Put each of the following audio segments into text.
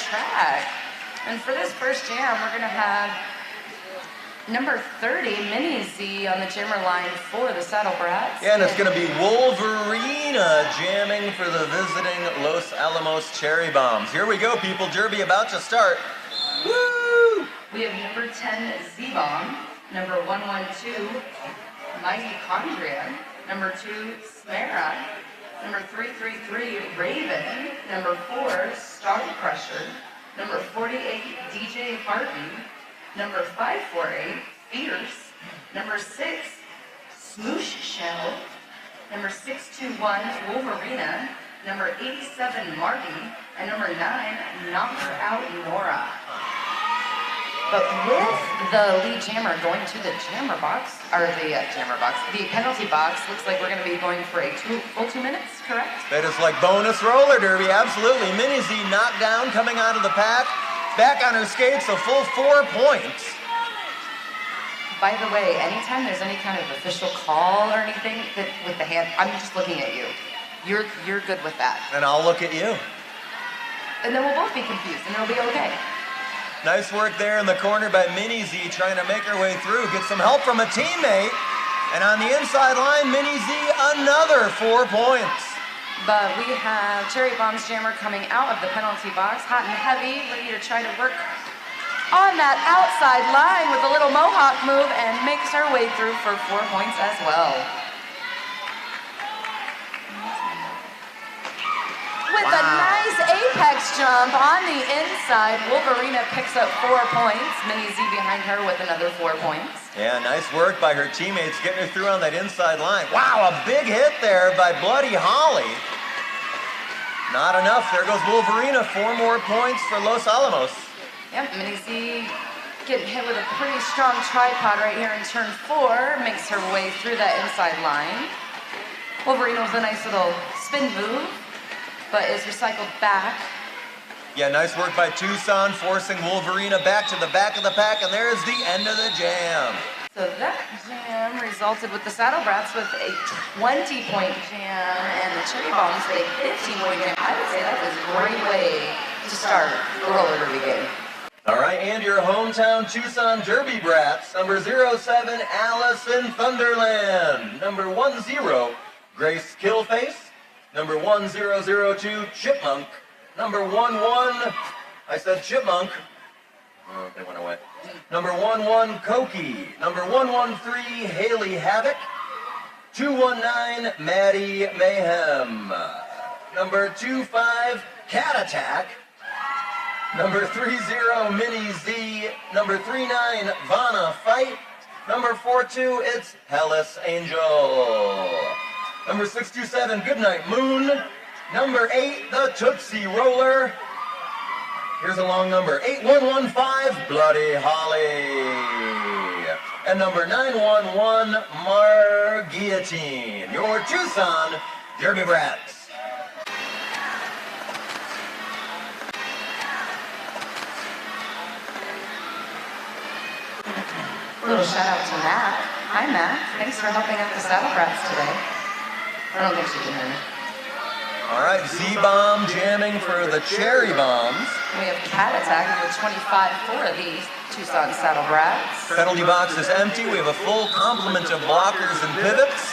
track. And for this first jam, we're gonna have number 30, Mini Z on the jammer line for the Saddle Brats. Yeah, and it's going to be Wolverina jamming for the visiting Los Alamos Cherry Bombs. Here we go, people. Derby about to start. Woo! We have number 10, Z-Bomb. Number 112, Mitochondria. Number 2, Smera. Number 333, Raven. Number 4, Star Crusher. Number 48, DJ Harden. Number 548, Fierce. Number 6, Smoosh Shell. Number 621, Wolverina. Number 87, Marty. And number 9, Knock Her Out Nora. But with the lead jammer going to the jammer box, or the penalty box, looks like we're going to be going for a full 2 minutes, correct? That is like bonus roller derby, absolutely. Mini Z knocked down, coming out of the pack. Back on her skates, a full 4 points. By the way, anytime there's any kind of official call or anything that with the hand, I'm just looking at you. You're good with that. And I'll look at you. And then we'll both be confused, and it'll be okay. Nice work there in the corner by Mini Z, trying to make her way through. Get some help from a teammate. And on the inside line, Mini Z, another 4 points. But we have Cherry Bombs Jammer coming out of the penalty box, hot and heavy, ready to try to work on that outside line with a little mohawk move and makes her way through for 4 points as well. With a nice apex jump on the inside, Wolverina picks up 4 points. Mini Z behind her with another 4 points. Yeah, nice work by her teammates getting her through on that inside line. Wow, a big hit there by Bloody Holly. Not enough. There goes Wolverina. 4 more points for Los Alamos. Yep, Mini Z getting hit with a pretty strong tripod right here in turn 4. Makes her way through that inside line. Wolverina with a nice little spin move, but is recycled back. Yeah, nice work by Tucson, forcing Wolverina back to the back of the pack, and there's the end of the jam. So that jam resulted with the Saddle Brats with a 20-point jam, and the Cherry Bombs with a 15-point jam. I would say that was a great way to start the roller derby game. All right, and your hometown Tucson Derby Brats, number 07, Allison Thunderland. Number 10, Grace Killface. Number 1002, Chipmunk. Number 11, I said Chipmunk. Oh, they went away. Number 11, Koki. Number 113, Haley Havoc. 219, Maddie Mayhem. Number 25, Cat Attack. Number 30, Mini Z. Number 39, Vanna Fight. Number 42, it's Hellas Angel. Number 627, Goodnight Moon. Number 8, the Tootsie Roller. Here's a long number, 8115, Bloody Holly. And number 911, Mar Guillotine. Your Tucson Derby Brats. A little shout out to Matt. Hi Matt, thanks for helping out the Saddle Brats today. I don't think she can hear me. All right, Z-Bomb jamming for the Cherry Bombs. We have Cat Attack with 25 for the Tucson Saddle Brats. Penalty box is empty. We have a full complement of blockers and pivots.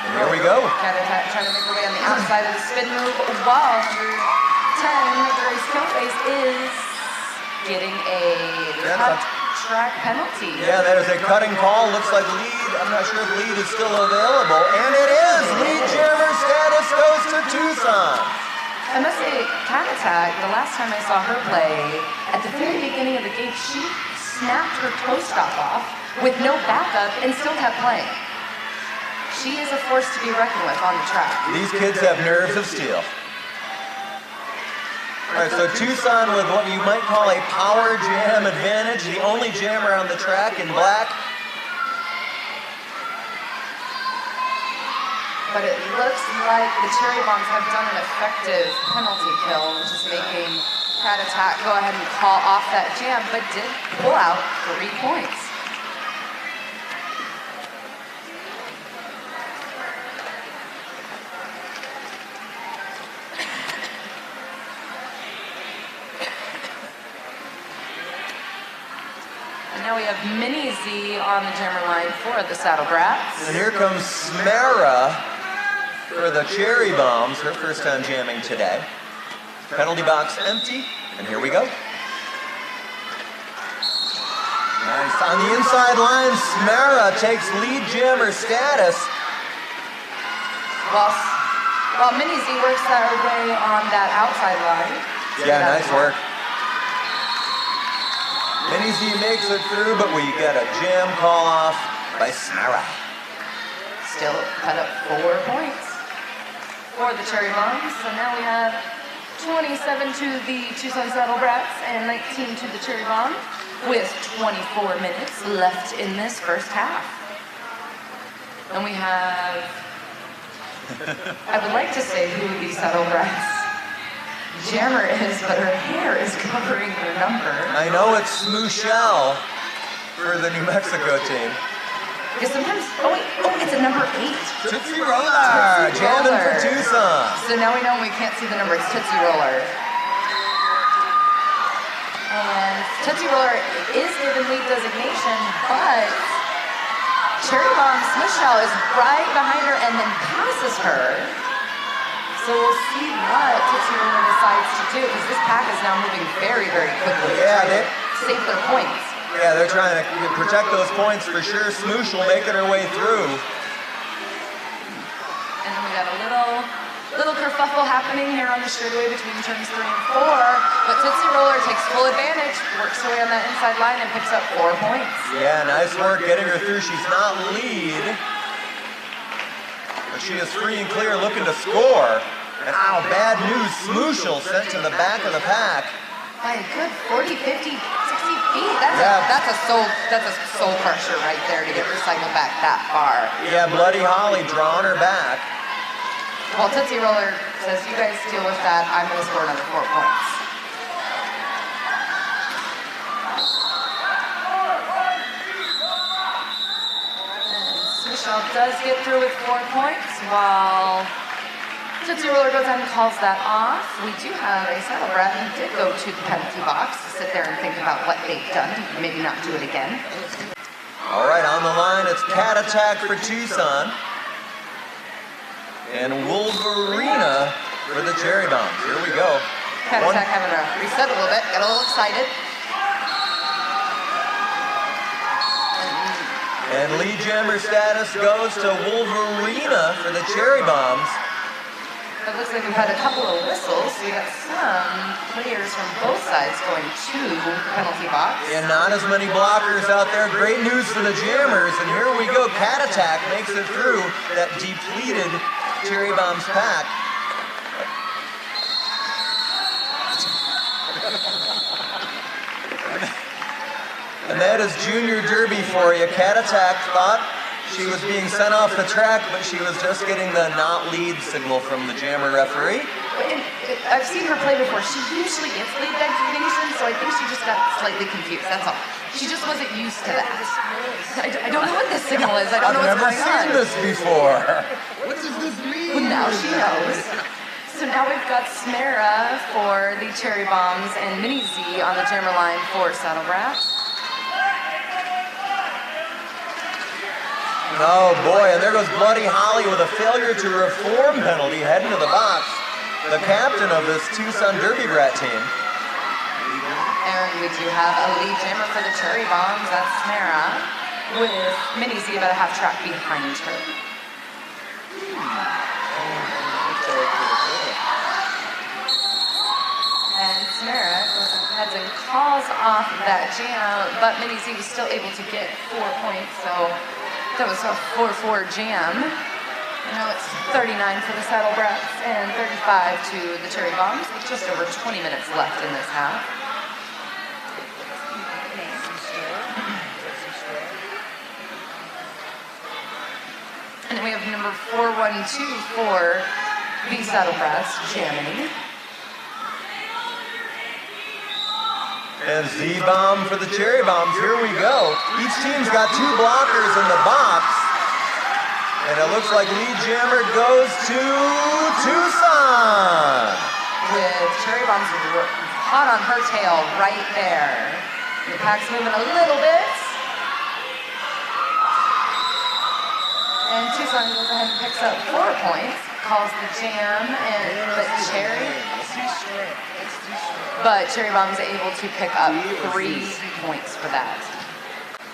And here we go. Cat Attack trying to make her way on the outside of the spin move while number 10, Grace Killface, is getting a cut track penalty. Yeah, that is a cutting call. Looks like lead. I'm not sure if lead is still available. And it is! Lead jammer status goes to Tucson. I must say, Cat Attack, the last time I saw her play, at the very beginning of the game, she snapped her toe stop off with no backup and still kept playing. She is a force to be reckoned with on the track. These kids have nerves of steel. All right, so Tucson with what you might call a power jam advantage, the only jammer on the track in black. But it looks like the Cherry Bombs have done an effective penalty kill, which is making Cat Attack go ahead and call off that jam, but did pull out 3 points. now we have Mini Z on the jammer line for the Saddle Brats. And here comes Smara for the Cherry Bombs, her first time jamming today. Penalty box empty, and here we go. Nice. On the inside line, Smara takes lead jammer status. While Mini Z works her way on that outside line. Yeah, nice work. Mini Z makes it through, but we get a jam call off by Smara. Still cut up 4 points for the Cherry Bombs. So now we have 27 to the Tucson Saddle Brats and 19 to the Cherry Bomb, with 24 minutes left in this first half. And we have, I would like to say who the Saddle Brats jammer is, but her hair is covering her number. I know it's Smooshell for the New Mexico team. Because sometimes, it's a number 8. Tootsie Roller, jamming for Tucson. So now we know we can't see the number, it's Tootsie Roller. And Tootsie Roller is given lead designation, but Cherry Bomb Smooshell is right behind her and then passes her. So we'll see what Tootsie Roller decides to do, because this pack is now moving very, very quickly. Yeah, to save their points. Yeah, they're trying to protect those points for sure. Smoosh will make it her way through. And then we got a little kerfuffle happening here on the straightaway between turns 3 and 4. But Tootsie Roller takes full advantage, works her way on that inside line, and picks up 4 points. Yeah, nice work getting her through. She's not lead, but she is free and clear looking to score. And bad news. Smooshel sent to the back of the pack. By a good 40, 50, 60 feet. That's a soul crusher right there to get recycled back that far. Yeah, Bloody Holly drawing her back. Well, Tootsie Roller says, you guys deal with that. I'm going to score another 4 points. And Smooshell does get through with 4 points, while Tootsie Roller goes ahead and calls that off. We do have a Saddle Brat who did go to the penalty box to sit there and think about what they've done and maybe not do it again. All right, on the line, it's Cat Attack for Tucson. And Wolverina for the Cherry Bombs. Here we go. Cat Attack having to reset a little bit, got a little excited. And lead jammer status goes to Wolverina for the Cherry Bombs. It looks like we've had a couple of whistles. We got some players from both sides going to the penalty box. And not as many blockers out there. Great news for the jammers. And here we go. Cat Attack makes it through that depleted Cherry Bombs pack. And that is Junior Derby for you. Cat Attack thought she was being sent off the track, but she was just getting the not lead signal from the jammer referee. I've seen her play before. She usually gets lead designation, so I think she just got slightly confused. That's all. She just wasn't used to that. I don't know what this signal is. I don't know what's going on. I've never seen this before. What does this mean? Well, now she knows. So now we've got Smara for the Cherry Bombs and Mini Z on the jammer line for Saddle Brats. Oh boy, and there goes Bloody Holly with a failure to reform penalty heading to the box. The captain of this Tucson Derby Brat team. And we do have a lead jammer for the Cherry Bombs, that's Smara, with Mini Z about a half track behind her. And Smara goes ahead and calls off that jam, but Mini Z was still able to get 4 points, so that was a 4-4 jam. And now it's 39 for the Saddle Brats and 35 to the Cherry Bombs, with just over 20 minutes left in this half. And then we have number 412 for the Saddle Brats, jamming. And Z-Bomb for the Cherry Bombs. Here we go. Each team's got 2 blockers in the box. And it looks like lead jammer goes to Tucson. With Cherry Bombs hot on her tail right there. The pack's moving a little bit. And Tucson goes ahead and picks up 4 points, calls the jam and the cherry. But Cherry Bomb's able to pick up 3 points for that.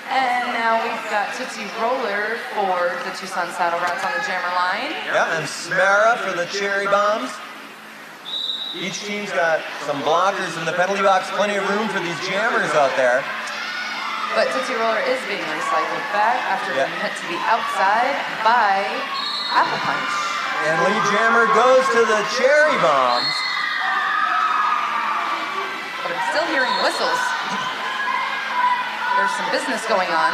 And now we've got Tootsie Roller for the Tucson Saddle Rats on the jammer line. Yeah, and Smara for the Cherry Bombs. Each team's got some blockers in the penalty box, plenty of room for these jammers out there. But Tootsie Roller is being recycled back after being hit to the outside by Apple Punch. And lead jammer goes to the Cherry Bombs. But I'm still hearing whistles. There's some business going on.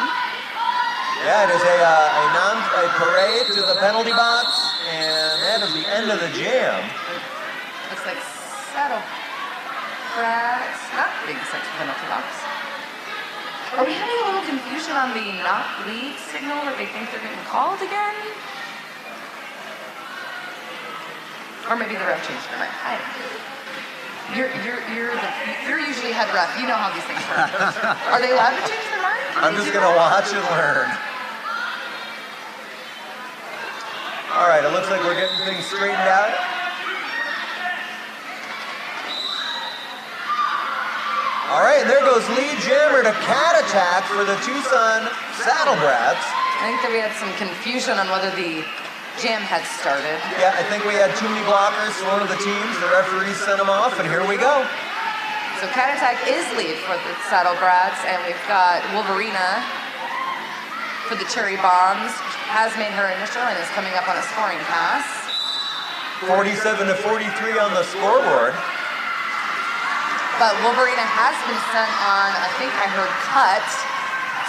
Yeah, it is a parade to the penalty box, and that is the end of the jam. Looks like Saddle Rats not being sent to the penalty box. Are we having a little confusion on the not lead signal that they think they're getting called again? Or maybe the ref changed their mind. I don't know. You're usually head ref. You know how these things work. Are they allowed to change their mind? I'm just gonna watch and learn. All right, it looks like we're getting things straightened out. All right, and there goes lead jammer to Cat Attack for the Tucson Saddle Brats. I think that we had some confusion on whether the jam had started. Yeah, I think we had too many blockers for one of the teams. The referees sent them off, and here we go. So Cat Attack is lead for the Saddle Brats, and we've got Wolverina for the Cherry Bombs. Has made her initial and is coming up on a scoring pass. 47 to 43 on the scoreboard. But Wolverina has been sent on, I think I heard cut.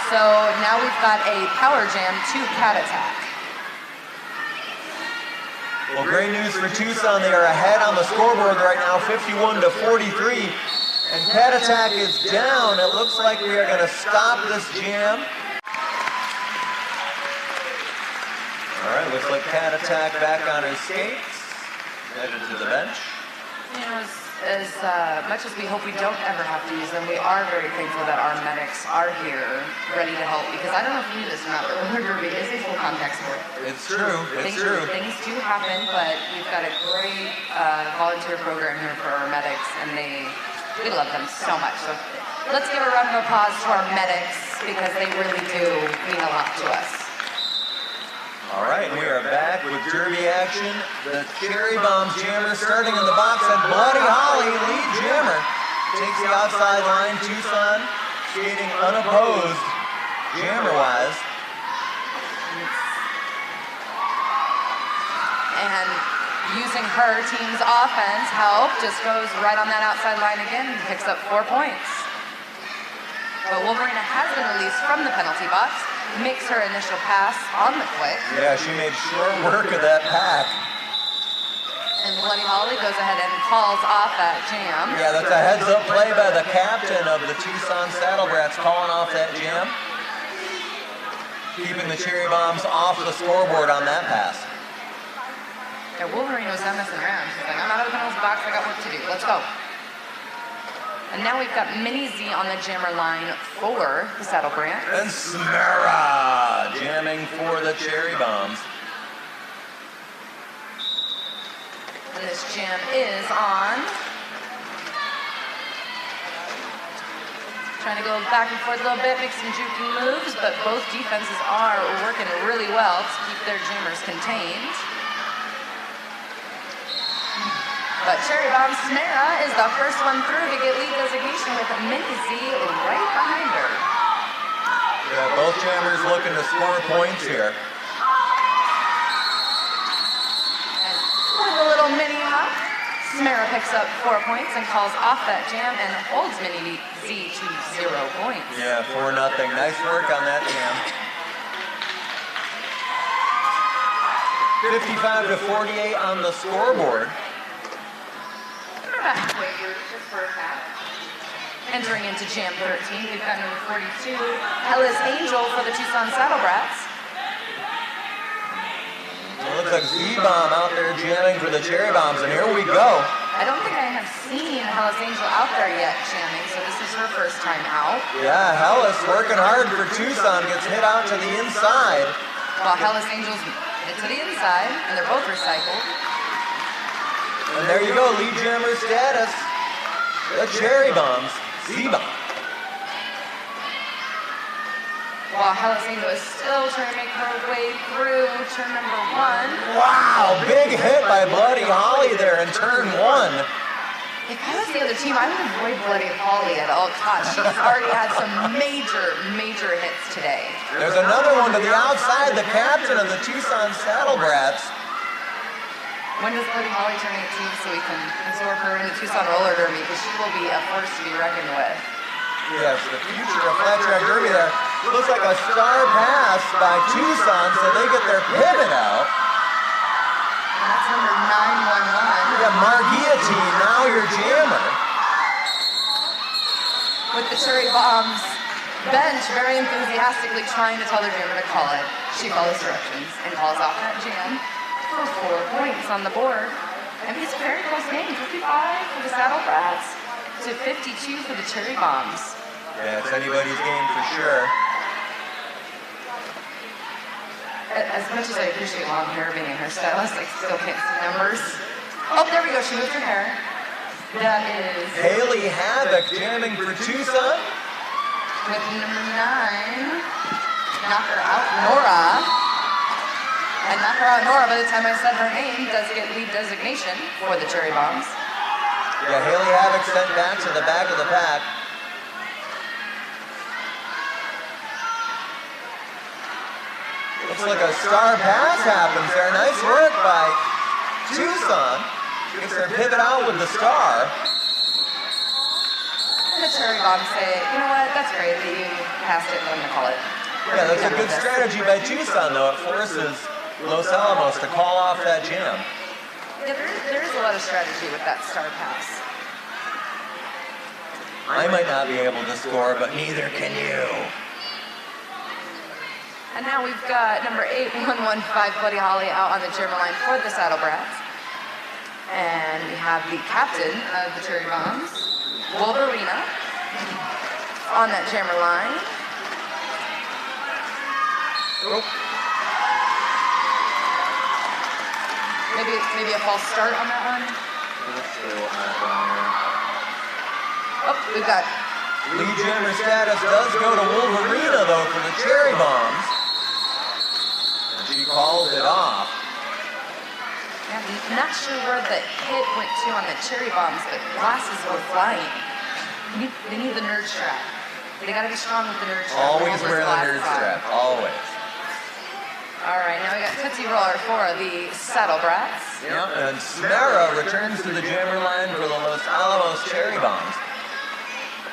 So now we've got a power jam to Cat Attack. Well, great news for Tucson. They are ahead on the scoreboard right now, 51 to 43. And Cat Attack is down. It looks like we are going to stop this jam. All right, looks like Cat Attack back on his skates. Headed to the bench. You know, as much as we hope we don't ever have to use them, we are very thankful that our medics are here, ready to help. Because I don't know if you knew this or not, but roller derby is a full contact sport. It's true. It's true. Things do happen, but we've got a great volunteer program here for our medics, and we love them so much. So let's give a round of applause to our medics because they really do mean a lot to us. All right, we are back with derby action. The Cherry Bombs jammer starting in the box, and Bloody Holly, lead jammer, takes the outside line. Tucson skating unopposed, jammer-wise. And using her team's offense help, just goes right on that outside line again and picks up 4 points. But Wolverina has been released from the penalty box. Makes her initial pass on the quick. Yeah, she made short work of that pack. And Bloody Holly goes ahead and calls off that jam. Yeah, that's a heads-up play by the captain of the Tucson Saddle Brats, calling off that jam. Keeping the Cherry Bombs off the scoreboard on that pass. Yeah, Wolverine was not messing around. She's like, I'm out of the penalty box, I got work to do. Let's go. And now we've got Mini Z on the jammer line for the Saddle Brats. And Smara jamming for the Cherry Bombs. And this jam is on. Trying to go back and forth a little bit, make some juking moves, but both defenses are working really well to keep their jammers contained. But Cherry Bomb Smara is the first one through to get lead designation with Mini Z right behind her. Yeah, both jammers looking to score points here. And with a little mini hop, Smara picks up 4 points and calls off that jam and holds Mini Z to 0 points. Yeah, 4-0. Nice work on that jam. 55 to 48 on the scoreboard. Halfway through the first half. Entering into Jam 13, we've got number 42, Hella's Angel for the Tucson Saddle Brats. It looks like Z-Bomb out there jamming for the Cherry Bombs, and here we go. I don't think I have seen Hella's Angel out there yet jamming, so this is her first time out. Yeah, Hellas working hard for Tucson, gets hit out to the inside. while Hellas Angels hit to the inside, and they're both recycled. And there you go, lead jammer status. The Cherry Bombs, Z-Bomb. While Hellas Angel is still trying to make her way through turn number 1. Wow, big hit by Bloody Holly there in turn 1. If I was the other team, I would avoid Bloody Holly at all costs. She's already had some major hits today. There's another one to the outside, the captain of the Tucson Saddlebrats. When does Bloody Holly turn 18 so we can absorb her in the Tucson Roller Derby? Because she will be a force to be reckoned with. Yes, the future of Flat Track Derby there. Looks like a star pass by Tucson, so they get their pivot out. And that's number 911. Yeah, Marguillotine, now your jammer. With the Cherry Bombs bench very enthusiastically trying to tell their jammer to call it. She follows directions and calls off that jam for 4 points on the board. I mean, it's a very close game. 55 for the Saddlebrats to 52 for the Cherry Bombs. Yeah, it's anybody's game for sure. As much as I appreciate long hair being a hairstylist, I still can't see numbers. Oh, there we go. She moved her hair. That is Haley Havoc jamming for Tucson. with number 9. Knock her out, Nora. And knock her out, Nora, by the time I said her name, does get lead designation for the Cherry Bombs. Yeah, Haley Havoc sent back to the back of the pack. Looks like a star pass happens there. Nice work by Tucson. Gets their pivot out with the star. And the Cherry Bombs say, you know what, that's great that you passed it, I'm going to call it. Yeah, that's a good strategy by Tucson, though. It forces Los Alamos to call off that jam. Yeah, there is a lot of strategy with that star pass. I might not be able to score, but neither can you. And now we've got number 8115 Bloody Holly out on the jammer line for the Saddlebrats. And we have the captain of the Cherry Bombs, Wolverina, on that jammer line. Oh. Maybe a false start on that one. Oh, we've got Lead jammer status does go to Wolverina, though, for the Cherry Bombs. And she calls it off. Yeah, I'm not sure where the hit went to on the Cherry Bombs, but glasses were flying. They need the nerd strap. They gotta be strong with the nerd strap. Always Hold wear those the glasses nerd on. strap, always. All right, now we got Tootsie Roller for the Saddlebrats. Yeah, and Smera returns to the jammer line for the Los Alamos Cherry Bombs.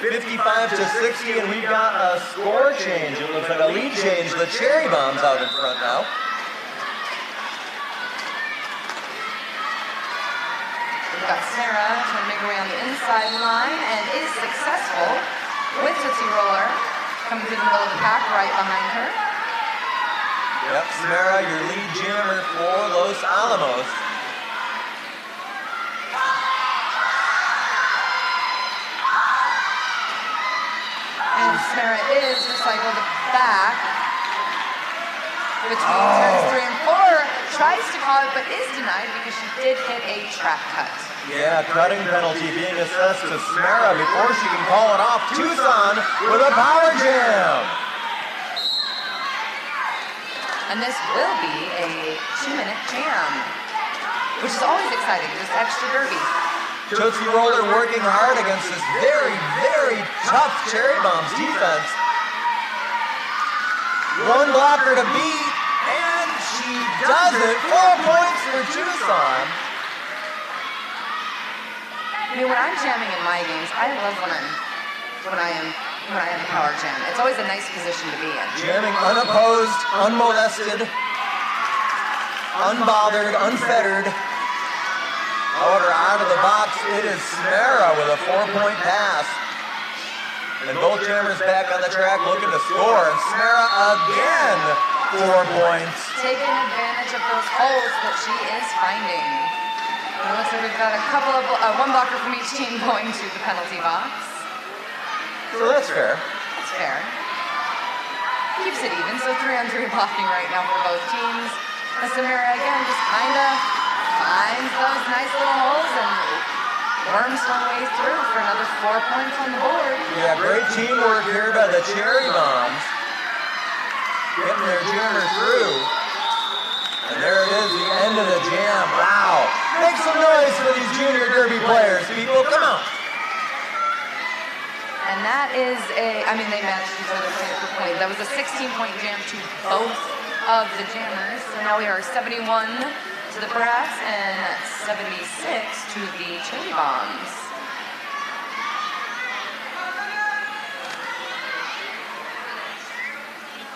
55 to 60, and we've got a score change. It looks like a lead change. The Cherry Bombs out in front now. We've got Sarah trying to make her way on the inside line and is successful with Tootsie Roller coming through the middle of the pack right behind her. Yep, Smera, your lead jammer for Los Alamos. And Sarah is recycled back between turns 3 and 4. Tries to call it, but is denied because she did hit a track cut. Yeah, cutting penalty being assessed to Smera before she can call it off. Tucson with a power jam. And this will be a 2-minute jam, which is always exciting, just extra derby. Tootsie Roller working hard against this very, very tough Cherry Bombs defense. One blocker to beat, and she does it. 4 points for Tucson. I mean, when I'm jamming in my games, I love when I am power jam. It's always a nice position to be in. Jamming unopposed, unmolested, unbothered, unfettered. However, out of the box, it is Smera with a 4-point pass. And both jammers back on the track looking to score. And Smera again, 4 points. Taking advantage of those holes that she is finding. It looks like we've got a couple of, one blocker from each team going to the penalty box. So that's fair. That's fair. keeps it even. So 3-on-3 blocking right now for both teams. Samara again just kind of finds those nice little holes and worms her way through for another 4 points on the board. Yeah, great teamwork here by the Cherry Bombs. Getting their jammer through. And there it is, the end of the jam. Wow. Make some noise for these junior derby players, people. Come on. And that is they matched each other point for point. That was a 16-point jam to both of the jammers. So now we are 71 to the Brats and 76 to the Cherry Bombs.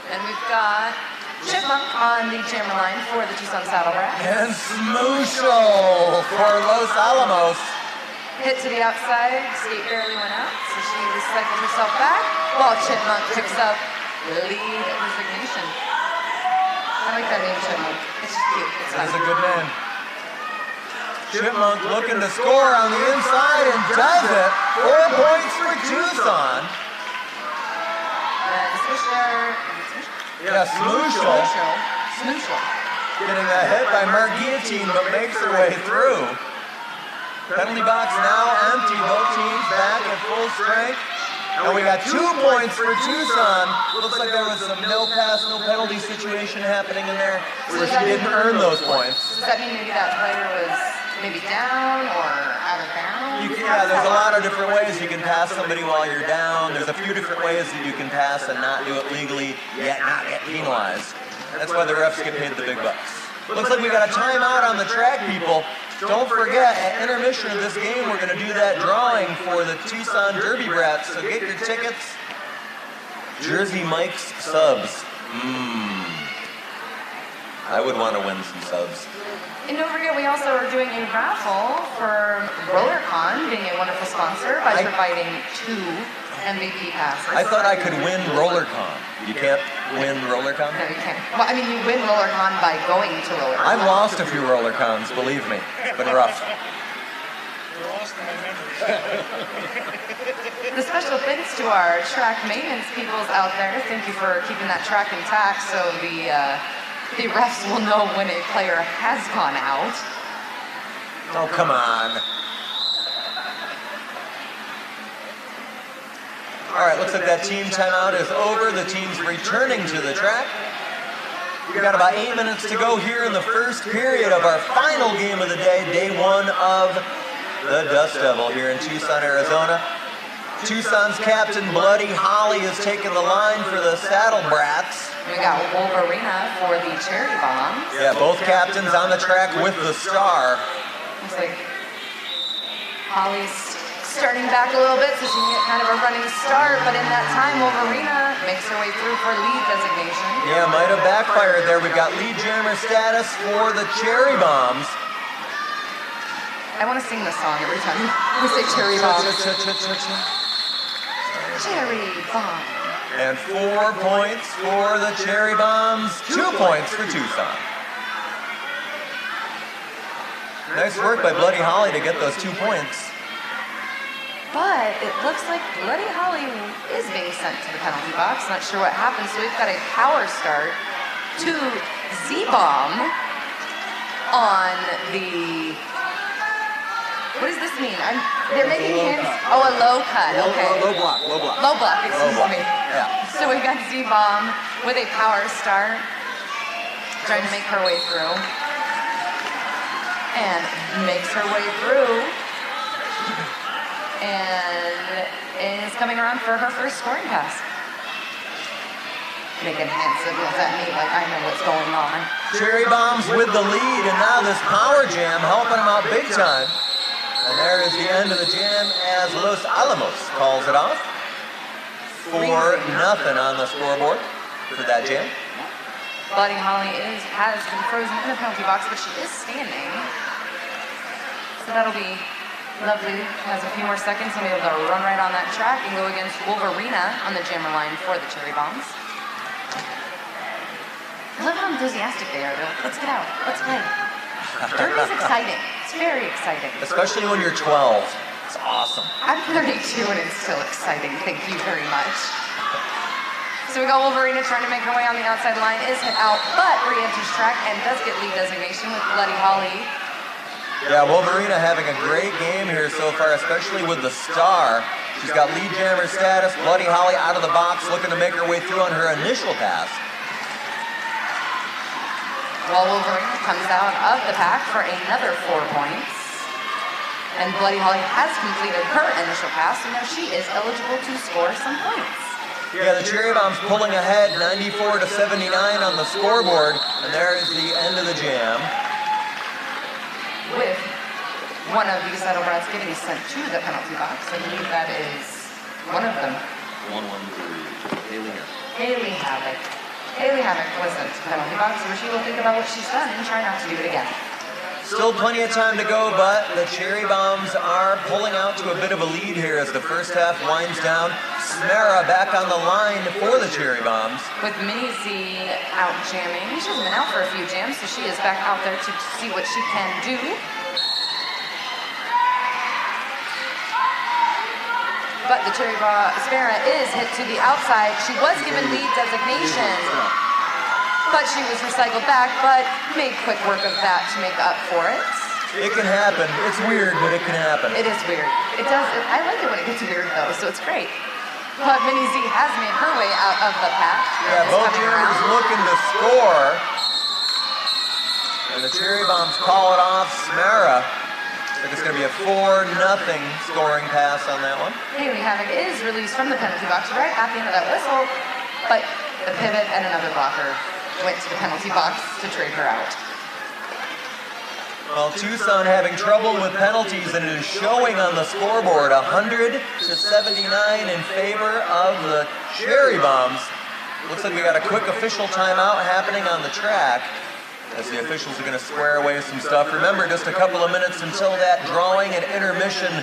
And we've got Chipmunk on the jammer line for the Tucson Saddle Brats. And Smoosho for Los Alamos. Hit to the outside, skate barely went out, so she recycled herself back, while Chipmunk picks up lead designation. I like that name, Chipmunk. It's just cute. It's That's fun. a good name. Chipmunk looking to score on the inside and does it. 4 points for Tucson. And Swisher. Yeah, Smoosho Smoosho. getting a hit by Marguillotine, but makes her way through. Penalty box now empty. Both teams back at full strength. And we got 2 points for Tucson. Looks like there was some no pass, no penalty situation happening in there, so she didn't earn those points. Does that mean maybe that player was maybe down or out of bounds? Yeah, there's a lot of different ways you can pass somebody while you're down. There's a few different ways that you can pass and not do it legally, yet not get penalized. That's why the refs get paid the big bucks. Looks like we got a timeout on the track, people. Don't forget, at intermission of this game, we're going to do that drawing for the Tucson Derby Brats. So get your tickets. Jersey Mike's subs. I would want to win some subs. And don't forget, we also are doing a raffle for RollerCon, being a wonderful sponsor, by providing 2 MVP passes. I thought I could win RollerCon. You can't win RollerCon? No, you can't. Well, I mean, you win RollerCon by going to RollerCon. I've lost a few RollerCons, believe me. It's been rough. The special thanks to our track maintenance peoples out there. Thank you for keeping that track intact so the refs will know when a player has gone out. Oh, come on. All right, looks like that team timeout is over. The team's returning to the track. We've got about 8 minutes to go here in the first period of our final game of the day, day 1 of the Dust Devil here in Tucson, Arizona. Tucson's captain, Bloody Holly, is taking the line for the Saddle Brats. We got Wolverina for the Cherry Bombs. Yeah, both captains on the track with the star. Looks like Holly's starting back a little bit so she can get kind of a running start, but in that time, Wolverina makes her way through for lead designation. Yeah, might have backfired there. We've got lead jammer status for the Cherry Bombs. I want to sing this song every time we say Cherry Bombs. Cherry Bomb. And 4 points for the Cherry Bombs, 2 points for Tucson. Nice work by Bloody Holly to get those 2 points. But it looks like Bloody Holly is being sent to the penalty box. Not sure what happened, so we've got a power start to Z-Bomb on the... What does this mean? They're making hints. Oh, a low cut. Okay. Low block. Low block, excuse me. Yeah. So we got Z-Bomb with a power start, trying to make her way through. And makes her way through. And is coming around for her first scoring pass. Making hand signals at me like I know what's going on. Cherry Bombs with the lead, and now this power jam helping them out big time. And there is the end of the jam as Los Alamos calls it off. 4-0 on the scoreboard for that jam. Bloody Holly has been frozen in the penalty box, but she is standing. So that'll be lovely. Has a few more seconds to be able to run right on that track and go against Wolverina on the jammer line for the Cherry Bombs. I love how enthusiastic they are. They're like, let's get out, let's play. Derby's exciting. It's very exciting. Especially when you're 12. It's awesome. I'm 32 and it's still exciting. Thank you very much. So we got Wolverina trying to make her way on the outside line, is hit out, but re-enters track and does get lead designation with Bloody Holly. Yeah, Wolverina having a great game here so far, especially with the star. She's got lead jammer status. Bloody Holly out of the box, looking to make her way through on her initial pass. While Wolverina comes out of the pack for another 4 points. And Bloody Holly has completed her initial pass, so now she is eligible to score some points. Yeah, the Cherry Bombs pulling ahead 94 to 79 on the scoreboard, and there is the end of the jam. With one of these Saddle Brats getting sent to the penalty box. I believe that is one of them. 113. Haley Havoc. Haley Havoc was sent to the penalty box where she will think about what she's done and try not to do it again. Still plenty of time to go, but the Cherry Bombs are pulling out to a bit of a lead here as the first half winds down. Smera back on the line for the Cherry Bombs. With Mini Z out jamming. She's been out for a few jams, so she is back out there to see what she can do. But the Cherry Bomb, Smera is hit to the outside. She was given lead designation, but she was recycled back, but made quick work of that to make up for it. It can happen. It's weird, but it can happen. It is weird. It does. I like it when it gets weird, though, so it's great. But Mini Z has made her way out of the pack. Yeah, both jammers looking to score. And the Cherry Bombs call it off. Smera. I think it's going to be a 4-0 scoring pass on that one. Haley Havoc is released from the penalty box right at the end of that whistle, but the pivot and another blocker went to the penalty box to trade her out. Well, Tucson having trouble with penalties, and it is showing on the scoreboard 100 to 79 in favor of the Cherry Bombs. Looks like we got a quick official timeout happening on the track as the officials are going to square away some stuff. Remember, just a couple of minutes until that drawing and intermission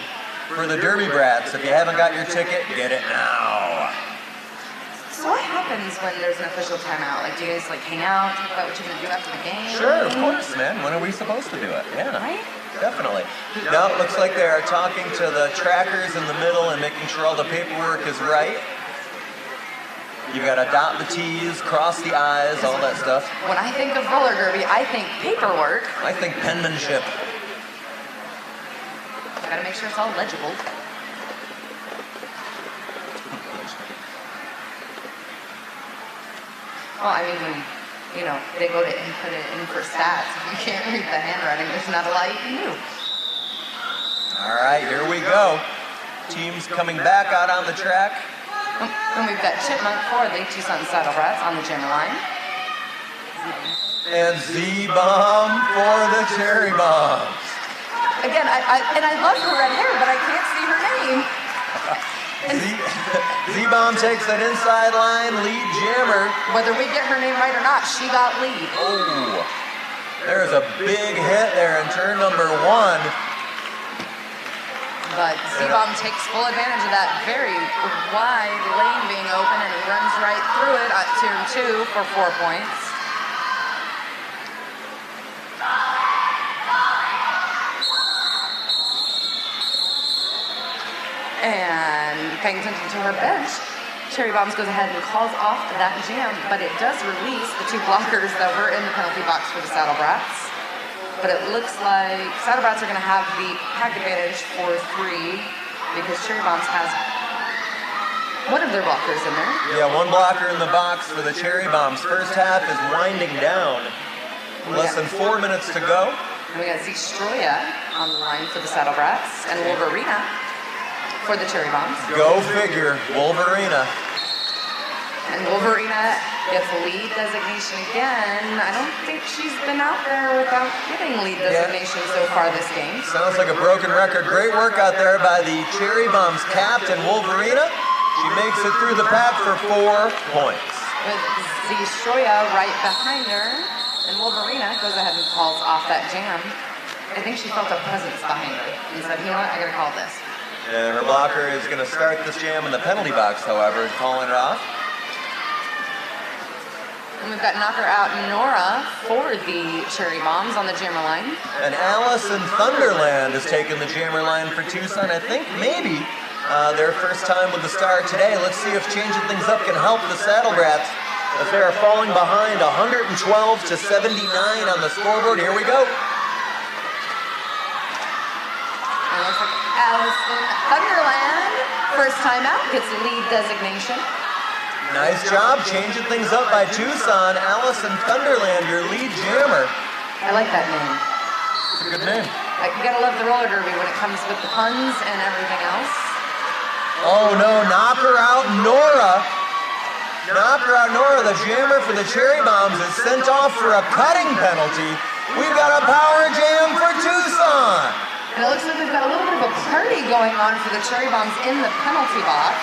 for the Derby Brats. If you haven't got your ticket, get it now. So what happens when there's an official timeout? Like, do you guys hang out, talk about what you're gonna do after the game? Sure, of course, man. When are we supposed to do it? Yeah, right? Definitely. No, it looks like they are talking to the trackers in the middle and making sure all the paperwork is right. You've got to dot the T's, cross the I's, all that stuff. When I think of roller derby, I think paperwork. I think penmanship. Gotta make sure it's all legible. Well, I mean, when, they go to input it in for stats. If you can't read the handwriting, there's not a lot you can do. All right, here we go. Teams coming back out on the track. And we've got Chipmunk for the Tucson Saddle Brats on the jammer line. And Z-Bomb for the Cherry Bombs. Again, I love her red hair, but I can't see her name. Z-Bomb takes that inside line, lead jammer. Whether we get her name right or not, she got lead. Oh, there's a big hit there in turn number 1. But Z-Bomb takes full advantage of that very wide lane being open and runs right through it at turn 2 for 4 points. And paying attention to her bench, Cherry Bombs goes ahead and calls off that jam, but it does release the 2 blockers that were in the penalty box for the Saddle Brats. But it looks like Saddle Brats are going to have the pack advantage for 3 because Cherry Bombs has one of their blockers in there. Yeah, 1 blocker in the box for the Cherry Bombs. First half is winding down. Less than 4 minutes to go. And we got Zstroya on the line for the Saddle Brats and Wolverina for the Cherry Bombs. Go figure, Wolverina. And Wolverina gets lead designation again. I don't think she's been out there without getting lead designation so far this game. Sounds like a broken record. Great work out there by the Cherry Bombs captain, Wolverina. She makes it through the pack for 4 points. With Zstroya right behind her. And Wolverina goes ahead and calls off that jam. I think she felt a presence behind her and said, you know what, I gotta call this. And her blocker is going to start this jam in the penalty box, however, calling it off. And we've got Knocker Out Nora for the Cherry Bombs on the jammer line. And Alice in Thunderland is taking the jammer line for Tucson. I think maybe their first time with the Star today. Let's see if changing things up can help the Saddlebrats as they are falling behind 112 to 79 on the scoreboard. Here we go. And it looks like Allison Thunderland, first time out, gets the lead designation. Nice job changing things up by Tucson. Allison Thunderland, your lead jammer. I like that name. It's a good name. Like, you gotta love the roller derby when it comes with the puns and everything else. Oh no, knock her out, Nora. Knock her out, Nora. The jammer for the Cherry Bombs is sent off for a cutting penalty. We've got a power jam for Tucson. And it looks like we've got a little bit of a party going on for the Cherry Bombs in the penalty box.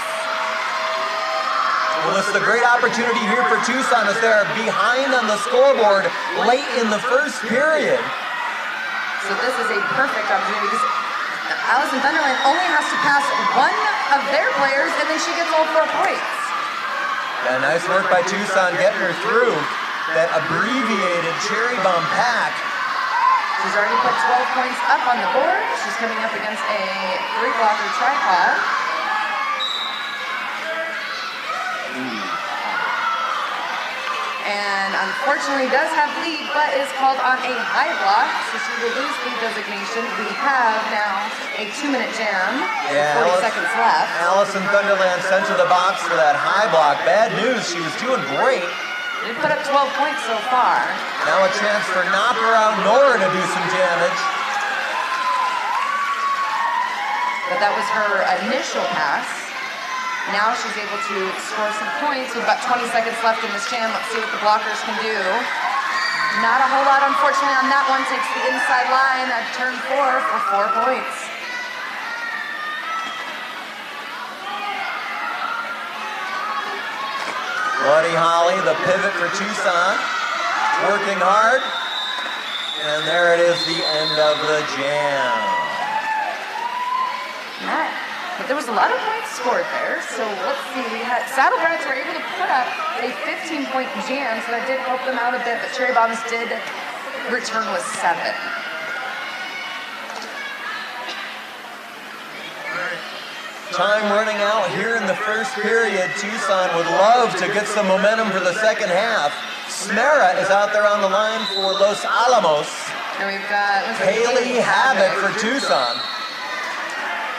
Well, this is a great opportunity here for Tucson as they're behind on the scoreboard late in the first period. So this is a perfect opportunity because Allison Thunderland only has to pass one of their players and then she gets all 4 points. Yeah, nice work by Tucson getting her through that abbreviated Cherry Bomb pack. She's already put 12 points up on the board. She's coming up against a 3-blocker tripod. And unfortunately does have lead, but is called on a high block, so she will lose lead designation. We have now a 2-minute jam, 40 seconds left. Allison Thunderland sent to the box for that high block. Bad news, she was doing great. They put up 12 points so far. Now a chance for Knocker Out Nora to do some damage. But that was her initial pass. Now she's able to score some points with about 20 seconds left in this jam. Let's see what the blockers can do. Not a whole lot, unfortunately, on that one. Takes the inside line at turn 4 for 4 points. Buddy Holly, the pivot for Tucson, working hard. And there it is, the end of the jam. Right. But there was a lot of points scored there, so let's see. We had Saddlebrats were able to put up a 15-point jam, so that did help them out a bit, but Cherry Bombs did return with 7. Time running out here in the first period. Tucson would love to get some momentum for the second half. Smera is out there on the line for Los Alamos. And we've got Haley Havoc for Tucson.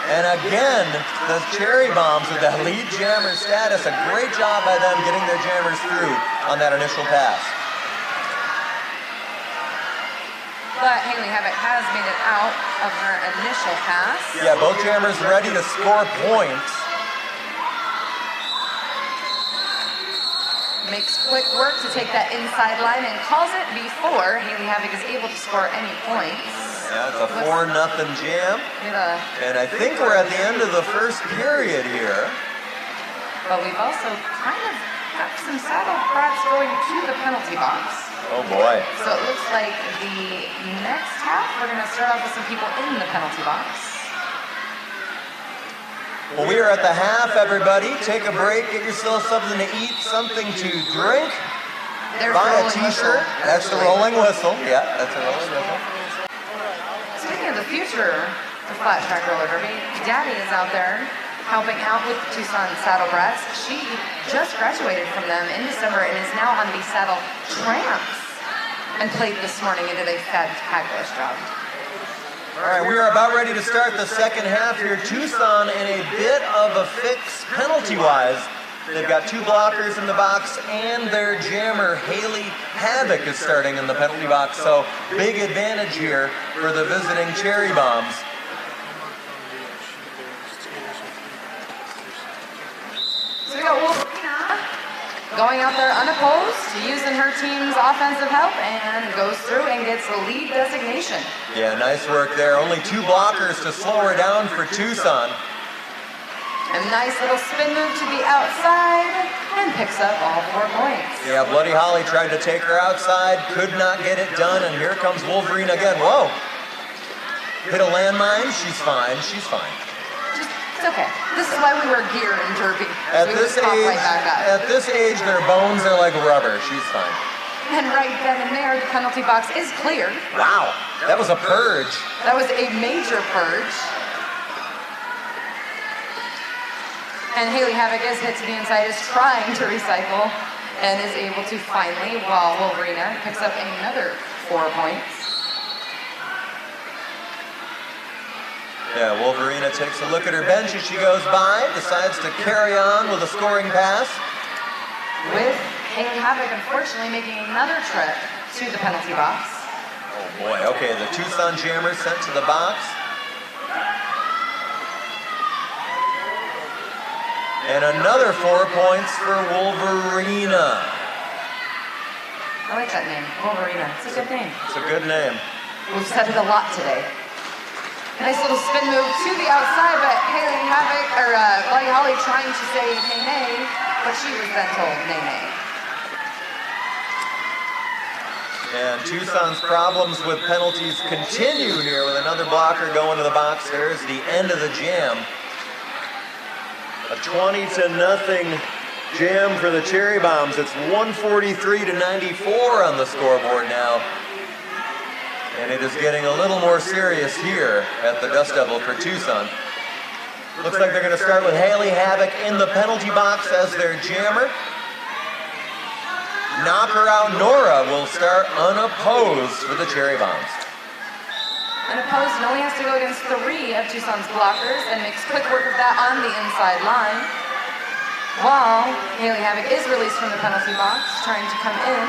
And again, the Cherry Bombs with that lead jammer status. A great job by them getting their jammers through on that initial pass. But Haley Havoc has made it out of her initial pass. Yeah, both jammers ready to score points. Makes quick work to take that inside line and calls it before Haley Havoc is able to score any points. Yeah, it's a 4-0 jam. And I think we're at the end of the first period here. But we've also kind of got some Saddlebrats going to the penalty box. Oh boy. So it looks like the next half, we're going to start off with some people in the penalty box. Well, we are at the half, everybody. Take a break, get yourself something to eat, something to drink. Buy a t-shirt. That's the rolling whistle. Yeah, that's a rolling whistle. Speaking of the future of Flat Track Roller Derby, Daddy is out there helping out with the Tucson Saddlebrats. She just graduated from them in December and is now on the Saddle Tramps and played this morning and did a fabulous job. All right, we are about ready to start the second half here. Tucson in a bit of a fix penalty-wise. They've got 2 blockers in the box, and their jammer, Haley Havoc, is starting in the penalty box. So big advantage here for the visiting Cherry Bombs. So we got Wolverina going out there unopposed, using her team's offensive help, and goes through and gets the lead designation. Yeah, nice work there. Only 2 blockers to slow her down for Tucson. A nice little spin move to the outside and picks up all 4 points. Yeah, Bloody Holly tried to take her outside, could not get it done, and here comes Wolverine again. Whoa! Hit a landmine, she's fine, she's fine. It's okay. This is why we wear gear in Derby. At So this age, their bones are like rubber, she's fine. And right then and there, the penalty box is cleared. Wow, that was a purge. That was a major purge. And Haley Havoc is hit to the inside, is trying to recycle, and is able to finally, while Wolverina picks up another 4 points. Yeah, Wolverina takes a look at her bench as she goes by, decides to carry on with a scoring pass. With Haley Havoc, unfortunately, making another trip to the penalty box. Oh boy, okay, the Tucson Jammers sent to the box. And another 4 points for Wolverina. I like that name, Wolverina. It's a good name. It's a good name. We've said it a lot today. Nice little spin move to the outside, but Haley Havoc, or Buddy Holly trying to say nay, but she was then told nay. And Tucson's problems with penalties continue here with another blocker going to the box. There's the end of the jam. A 20-0 jam for the Cherry Bombs. It's 143-94 on the scoreboard now. And it is getting a little more serious here at the Dust Devil for Tucson. Looks like they're going to start with Haley Havoc in the penalty box as their jammer. Knocker Out Nora will start unopposed for the Cherry Bombs. Unopposed and only has to go against 3 of Tucson's blockers and makes quick work of that on the inside line. While Haley Havoc is released from the penalty box, trying to come in.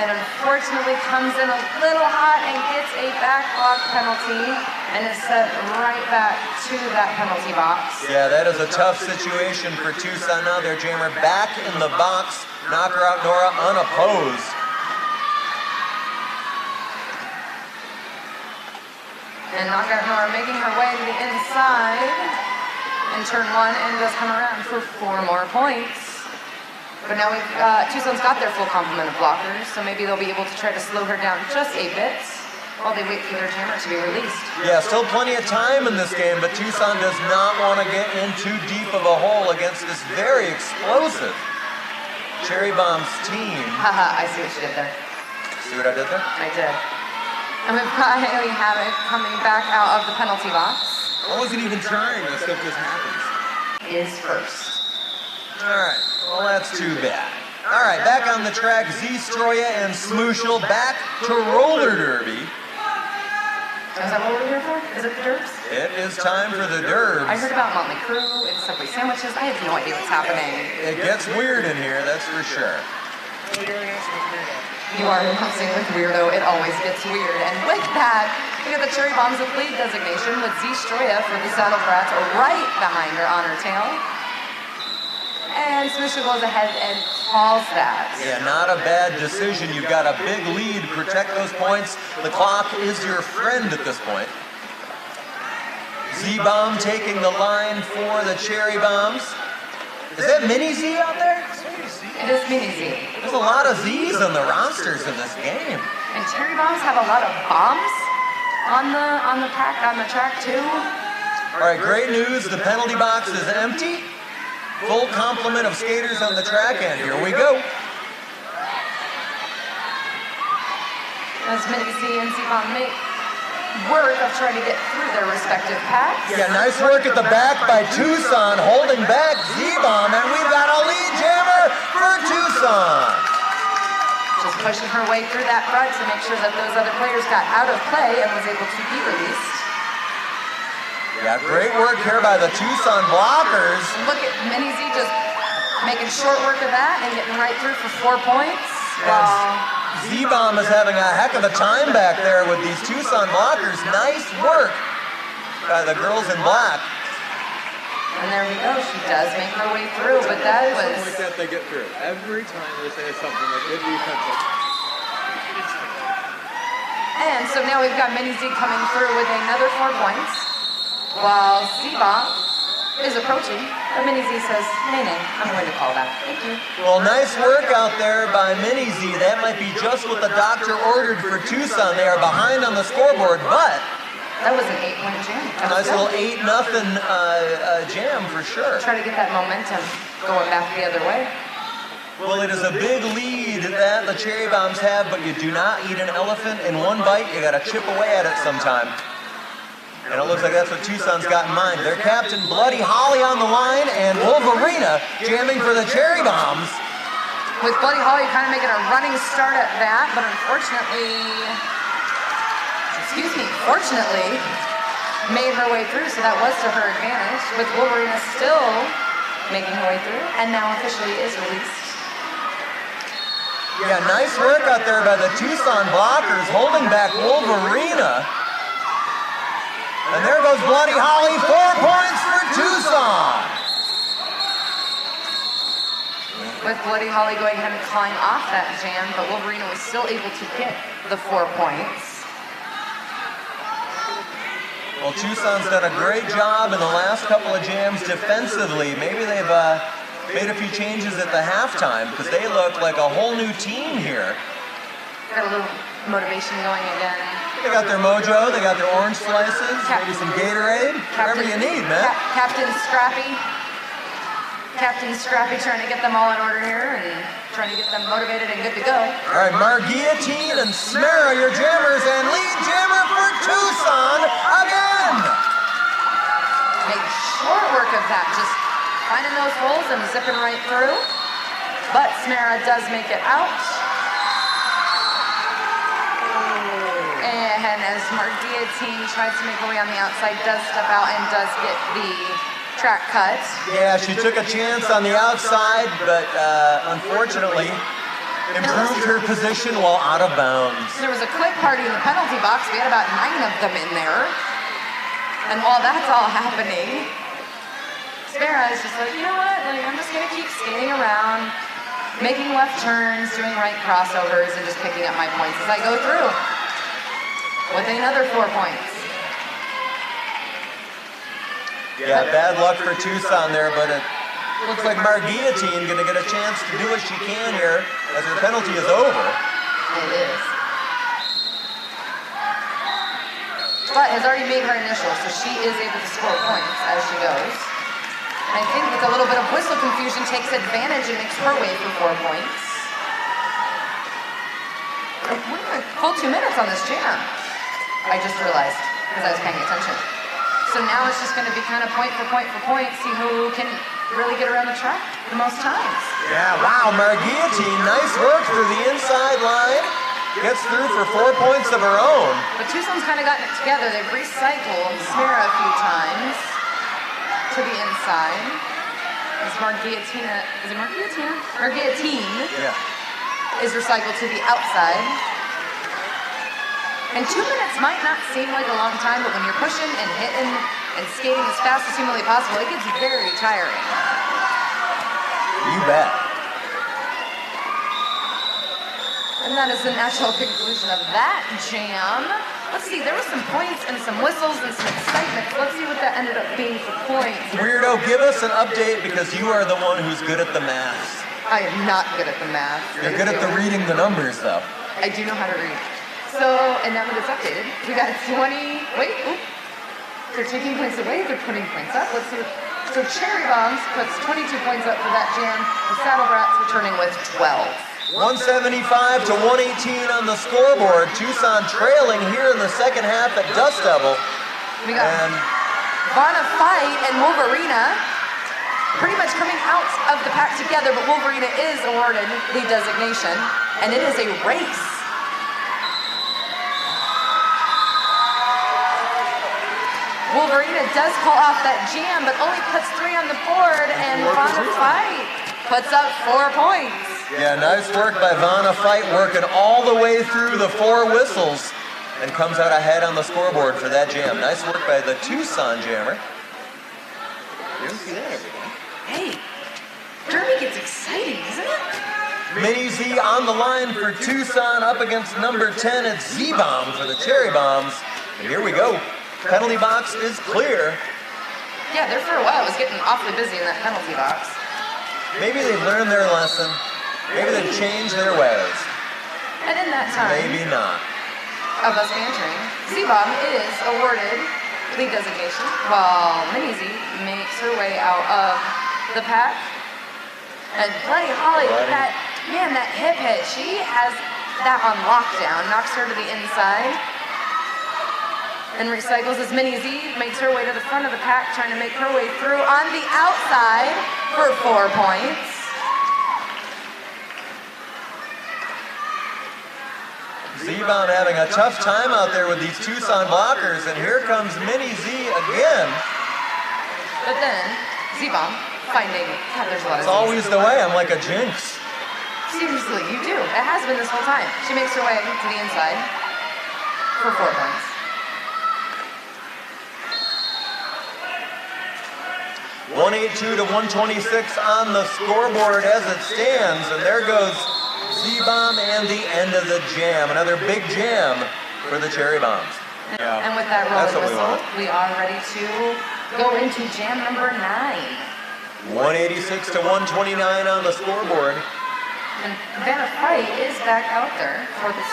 And unfortunately comes in a little hot and gets a back block penalty and is sent right back to that penalty box. Yeah, that is a tough situation for Tucson now. Their jammer back in the box. Knocker Out Nora unopposed. And Knocker Out Nora making her way to the inside in turn 1 and does come around for 4 more points. But now Tucson's got their full complement of blockers, so maybe they'll be able to try to slow her down just a bit while they wait for their jammer to be released. Yeah, still plenty of time in this game, but Tucson does not want to get in too deep of a hole against this very explosive Cherry Bombs team. Haha, I see what you did there. See what I did there? I did. And we've got Haley Havoc coming back out of the penalty box. I wasn't even trying. That stuff just happens. Is first. All right, well, that's too bad. All right, back on the track, Z-Stroya and Smooshel back to roller derby. Is that what we're here for? Is it the Derbs? It is time for the Derbs. I heard about Motley Crue and Subway sandwiches. I have no idea what's happening. It gets weird in here, that's for sure. You are announcing with Weirdo. It always gets weird. And with that, we got the Cherry Bombs with lead designation with Z-Stroya for the Saddle Brats right behind her on her tail. And Smooshel goes ahead and calls that. Yeah, not a bad decision. You've got a big lead. Protect those points. The clock is your friend at this point. Z-Bomb taking the line for the Cherry Bombs. Is that Mini Z out there? It is Mini Z. There's a lot of Z's on the rosters in this game. And Cherry Bombs have a lot of bombs on the track too. All right, great news. The penalty box is empty. Full complement of skaters on the track, and here we go. As Mini Z and Z-Bomb make work of trying to get through their respective packs. Yeah, nice work at the back by Tucson, holding back Z-Bomb, and we've got a lead jammer for Tucson. Just pushing her way through that front to make sure that those other players got out of play and was able to be released. Yeah, great work here by the Tucson blockers. Look at Mini Z just making short work of that and getting right through for 4 points. Z-Bomb is having a heck of a time back there with these Tucson blockers. Nice work by the girls in black. And there we go. She does make her way through, but that was... Something like that they get through. Every time they say something like good defense. And so now we've got Mini Z coming through with another 4 points. While Z-Bomb is approaching, but Mini Z says, nay, I'm going to call that. Thank you. Well, nice work out there by Mini Z. That might be just what the doctor ordered for Tucson. They are behind on the scoreboard, but that was an 8-point jam. a nice little 8-0 jam for sure. Try to get that momentum going back the other way. Well, it is a big lead that the Cherry Bombs have, but you do not eat an elephant in one bite. You got to chip away at it sometime. And it looks like that's what Tucson's got in mind. Their captain, Bloody Holly, on the line, and Wolverina jamming for the Cherry Bombs. With Bloody Holly kind of making a running start at that, but fortunately, made her way through, so that was to her advantage. With Wolverina still making her way through, and now officially is released. Yeah, nice work out there by the Tucson blockers, holding back Wolverina. And there goes Bloody Holly, 4 points for Tucson. With Bloody Holly going ahead and clawing off that jam, but Wolverina was still able to get the 4 points. Well, Tucson's done a great job in the last couple of jams defensively. Maybe they've made a few changes at the halftime because they look like a whole new team here. Got a little motivation going again. They got their mojo, they got their orange slices, maybe some Gatorade, whatever you need, man. Captain Scrappy trying to get them all in order here and trying to get them motivated and good to go. All right, Marguillotine and Smera, your jammers, and lead jammer for Tucson again. Make short work of that, just finding those holes and zipping right through. But Smera does make it out. And as Marguillotine tries to make her way on the outside, does step out and does get the track cut. Yeah, she took a chance on the outside, but unfortunately improved her position while out of bounds. There was a quick party in the penalty box. We had about 9 of them in there. And while that's all happening, Smera is just like, you know what? Like, I'm just going to keep skating around, making left turns, doing right crossovers, and just picking up my points as I go through. With another 4 points. Yeah, bad luck for Tucson there, but it looks like Marguillotine going to get a chance to do what she can here as her penalty is over. It is. But has already made her initial, so she is able to score points as she goes. I think with a little bit of whistle confusion takes advantage and makes her way for 4 points. We're going full 2 minutes on this jam. I just realized because I was paying attention. So now it's just going to be kind of point for point for point, see who can really get around the track the most times. Yeah, wow, Marguillotine, nice work through the inside line. Gets through for 4 points of her own. But Tucson's kind of gotten it together. They've recycled Smera a few times to the inside. As Marguillotine is recycled to the outside. And 2 minutes might not seem like a long time, but when you're pushing and hitting and skating as fast as humanly possible, it gets very tiring. You bet. And that is the natural conclusion of that jam. Let's see, there were some points and some whistles and some excitement. Let's see what that ended up being for points. Weirdo, give us an update because you are the one who's good at the math. I am not good at the math. You're good at the reading the numbers, though. I do know how to read. So, and now that it's updated, we got 20, they're taking points away, they're putting points up. Let's see. So Cherry Bombs puts 22 points up for that jam. The Saddle Brats returning with 12. 175 to 118 on the scoreboard. Tucson trailing here in the second half at Dust Devil. We got Vanna Fight and Wolverina pretty much coming out of the pack together, but Wolverina is awarded the designation, and it is a race. Wolverina does call off that jam, but only puts 3 on the board, and Vanna Fight puts up 4 points. Yeah, nice work by Vanna Fight, working all the way through the 4 whistles, and comes out ahead on the scoreboard for that jam. Nice work by the Tucson jammer. You don't see that every day. Hey, Derby gets exciting, isn't it? Mini Z on the line for Tucson, up against number 10 at Z-Bomb for the Cherry Bombs. And here we go. Penalty box is clear. Yeah, there for a while it was getting awfully busy in that penalty box. Maybe they've learned their lesson. Maybe they've changed their ways. And in that time Maybe not. of us bantering, Z-Bomb is awarded lead designation while Mini Z makes her way out of the pack. And Bloody Holly, that hip hit, she has that on lockdown, knocks her to the inside. and recycles as Mini Z makes her way to the front of the pack, trying to make her way through on the outside for 4 points. Z-Bomb having a tough time out there with these Tucson blockers, and here comes Mini Z again. But then, Z-Bomb finding, God, there's a lot of It's Z's. always the way. I'm like a jinx. Seriously, you do. It has been this whole time. She makes her way to the inside for 4 points. 182 to 126 on the scoreboard as it stands, and there goes Z-Bomb and the end of the jam. Another big jam for the Cherry Bombs. Yeah. And with that That's rolling what we whistle, want. we are ready to go into jam number 9. 186 to 129 on the scoreboard. And Vanna Fight is back out there for the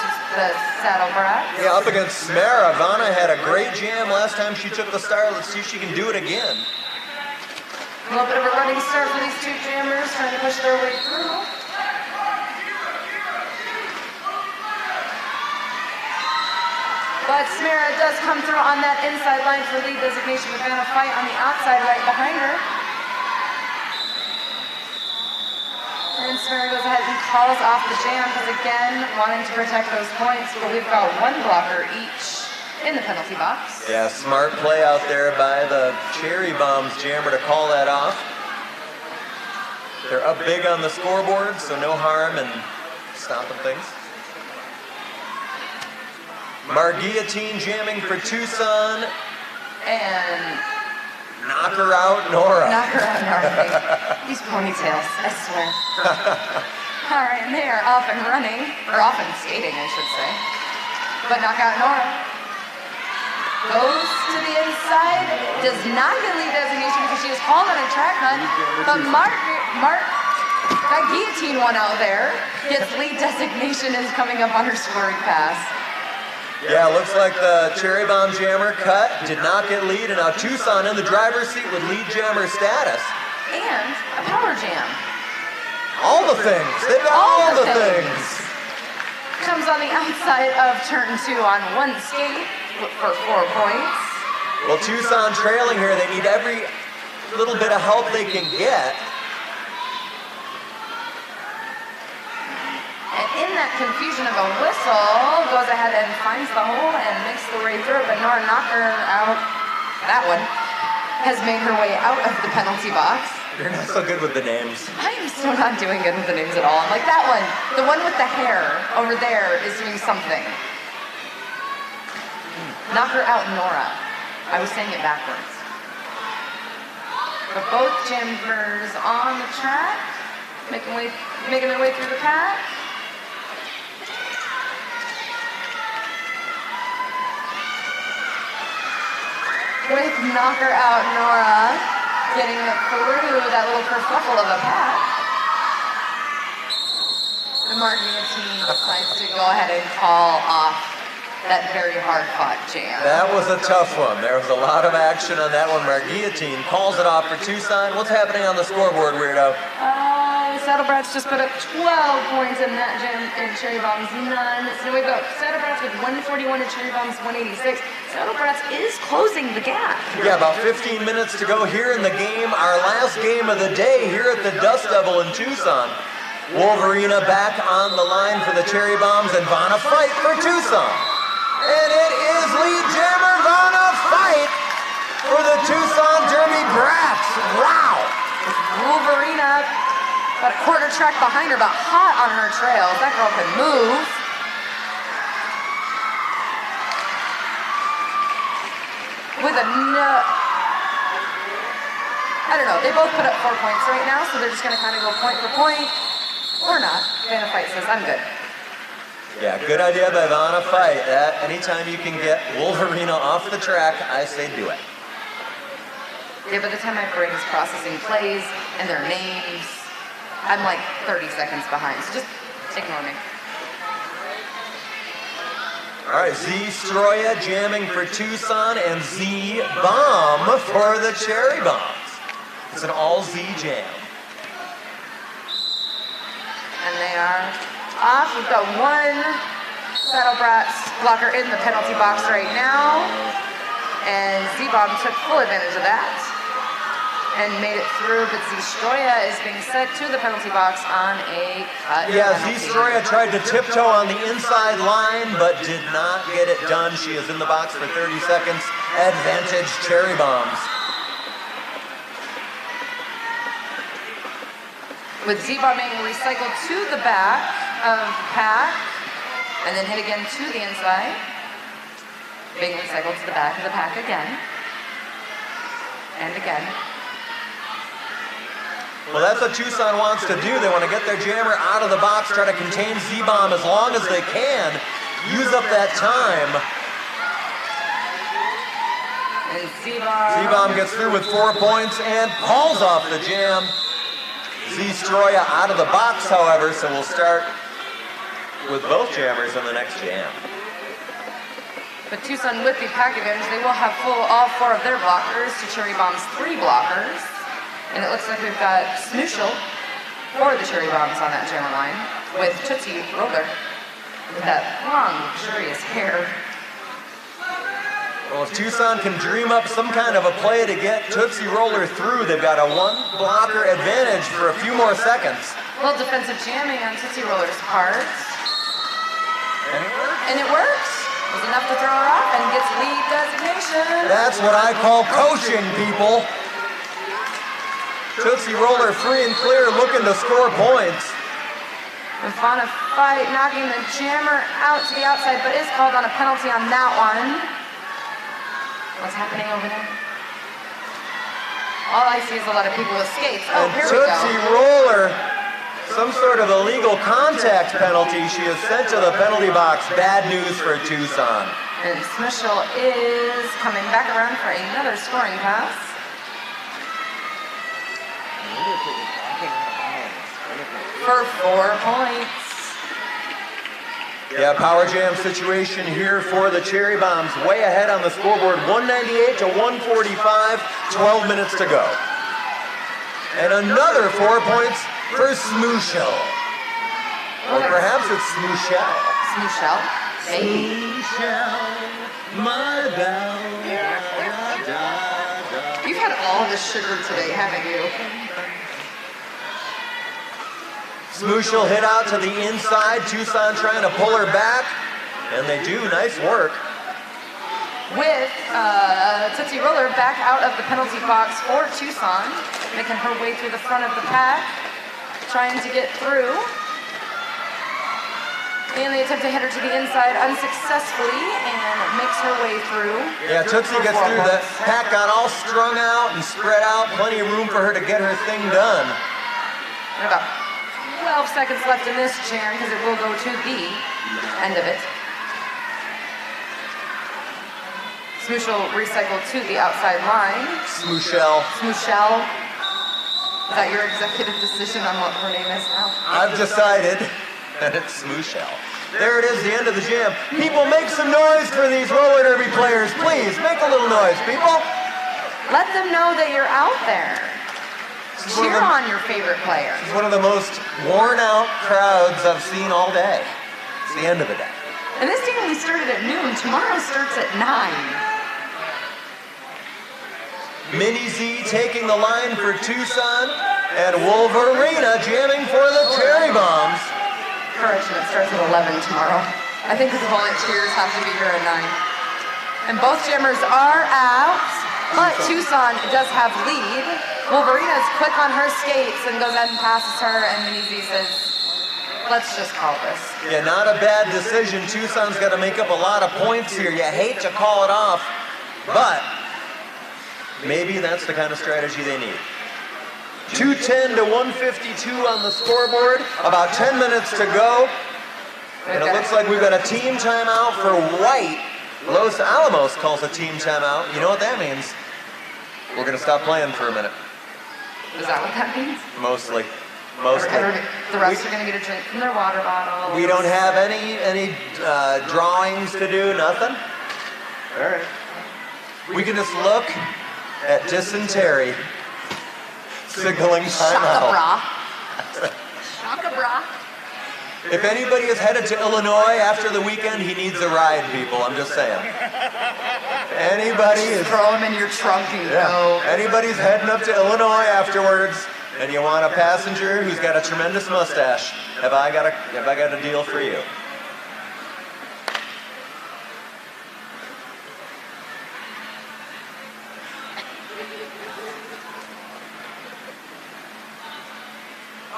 Saddle Brats. Yeah, up against Smara. Vanna had a great jam last time she took the start. Let's see if she can do it again. A little bit of a running start for these two jammers trying to push their way through. But Smara does come through on that inside line for lead designation with Vanna Fight on the outside right behind her. And Smara goes ahead and calls off the jam because again, wanting to protect those points, but we've got 1 blocker each in the penalty box. Yeah, smart play out there by the Cherry Bombs jammer to call that off. They're up big on the scoreboard, so no harm in stopping things. Marguillotine jamming for Tucson. And Knock her out, Nora. knock her out, Nora. These ponytails, I swear. All right, and they are off and running, or off and skating, I should say. But knock out Nora. Goes to the inside, does not get lead designation because she was called on a track hunt, but Mark got guillotine one out there, gets lead designation, is coming up on her scoring pass. Yeah, looks like the Cherry Bomb jammer cut, did not get lead, and now Tucson in the driver's seat with lead jammer status. And a power jam. All the things. They've got all the things. Comes on the outside of turn 2 on one skate for 4 points. Well, Tucson trailing here. They need every little bit of help they can get. And in that confusion of a whistle, goes ahead and finds the hole and makes the way through it, but Nora Knocker out, that one, has made her way out of the penalty box. You're not so good with the names. I am still not doing good with the names at all. I'm like, that one, the one with the hair over there is doing something. Knock her out, Nora. I was saying it backwards. But both jammers on the track, making their way through the pack. With Knocker out, Nora getting through that little kerfuffle of a pack. The Marguillotine decides to go ahead and call off that very hard-fought jam. That was a tough one. There was a lot of action on that one. Marguillotine calls it off for Tucson. What's happening on the scoreboard, Weirdo? Saddle Brats just put up 12 points in that jam, and Cherry Bombs none. So we've got Saddle Brats with 141 and Cherry Bombs 186. Saddle Brats is closing the gap. Yeah, about 15 minutes to go here in the game. Our last game of the day here at the Dust Devil in Tucson. Wolverina back on the line for the Cherry Bombs and Vanna Fight for Tucson. And it is lead jammer Vanna Fight for the Tucson Derby Brats. Wow. Wolverina about a quarter track behind her, but hot on her trails. That girl can move. With a no, I don't know. They both put up 4 points right now, so they're just gonna kind of go point for point, or not. Vanna Fight says, I'm good. Yeah, good idea by Vanna Fight. That anytime you can get Wolverina off the track, I say do it. Yeah, by the time my brain is processing plays and their names, I'm like 30 seconds behind, so just ignore me. All right, Z Stroya jamming for Tucson and Z Bomb for the Cherry Bombs. It's an all Z jam. And they are off. We've got one Saddle Brats blocker in the penalty box right now. And Z-Bomb took full advantage of that and made it through, but Zstroya is being sent to the penalty box on a cut Yeah, penalty. Zstroya tried to tiptoe on the inside line, but did not get it done. She is in the box for 30 seconds. Advantage Cherry Bombs. With Z-Bomb being recycled to the back of the pack, and then hit again to the inside. Being recycled to the back of the pack again. And again. Well, that's what Tucson wants to do. They want to get their jammer out of the box, try to contain Z-Bomb as long as they can. Use up that time. And Z-Bomb. Z-Bomb gets through with 4 points and pulls off the jam. Zstroya out of the box, however, so we'll start with both jammers in the next jam. But Tucson with the pack advantage, they will have all 4 of their blockers to Cherry Bomb's 3 blockers. And it looks like we've got Smooshel for the Cherry Bombs on that jammer line with Tootsie Roller with that long, luxurious hair. Well, if Tucson can dream up some kind of a play to get Tootsie Roller through, they've got a 1 blocker advantage for a few more seconds. A little defensive jamming on Tootsie Roller's part. And it works. It was enough to throw her off and gets lead designation. That's what I call coaching, people. Tootsie Roller free and clear, looking to score points. And Fauna Fight knocking the jammer out to the outside, but is called on a penalty on that one. What's happening over there? All I see is a lot of people with skates. Oh, And here we Tootsie go. Roller, some sort of illegal contact penalty. She is sent to the penalty box. Bad news for Tucson. And Smishel is coming back around for another scoring pass. For 4 points. Yeah, power jam situation here for the Cherry Bombs. Way ahead on the scoreboard, 198 to 145, 12 minutes to go. And another 4 points for Smooshel. Or perhaps it's Smooshel. Smooshel. Maybe. Smooshel, my bell. You've had all this sugar today, haven't you? Smooshel hit out to the inside. Tucson trying to pull her back. And they do. Nice work. With Tootsie Roller back out of the penalty box for Tucson, making her way through the front of the pack, trying to get through. And they attempt to hit her to the inside unsuccessfully and makes her way through. Yeah, Tootsie gets through. The pack got all strung out and spread out. Plenty of room for her to get her thing done. And about 12 seconds left in this jam because it will go to the end of it. Smooshel recycled to the outside line. Smooshel. Smooshel. Is that your executive decision on what her name is now? I've decided that it's Smooshel. There it is, the end of the jam. People, make some noise for these roller derby players. Please, make a little noise, people. Let them know that you're out there. Cheer on your favorite player. It's one of the most worn out crowds I've seen all day. It's the end of the day. And this game only started at noon. Tomorrow starts at 9. Mini Z taking the line for Tucson, and Wolverina jamming for the Cherry Bombs. Correction, it starts at 11 tomorrow. I think because the volunteers have to be here at 9. And both jammers are out, but Tucson does have lead. Wolverina's quick on her skates and goes ahead and passes her, and Mini Z says, let's just call this. Yeah, not a bad decision. Tucson's got to make up a lot of points here. You hate to call it off, but maybe that's the kind of strategy they need. 210 to 152 on the scoreboard. About 10 minutes to go. And it looks like we've got a team timeout for White. Los Alamos calls a team timeout. You know what that means? We're going to stop playing for a minute. Is that what that means? Mostly. The rest are going to get a drink from their water bottle. We don't have any drawings to do, nothing? All right. We can just look at dysentery signaling timeout. Shaka bra. If anybody is headed to Illinois after the weekend, he needs a ride, people. I'm just saying. Anybody is Throw them in your trunk and go. anybody's heading up to Illinois afterwards, and you want a passenger who's got a tremendous mustache, have I got a deal for you?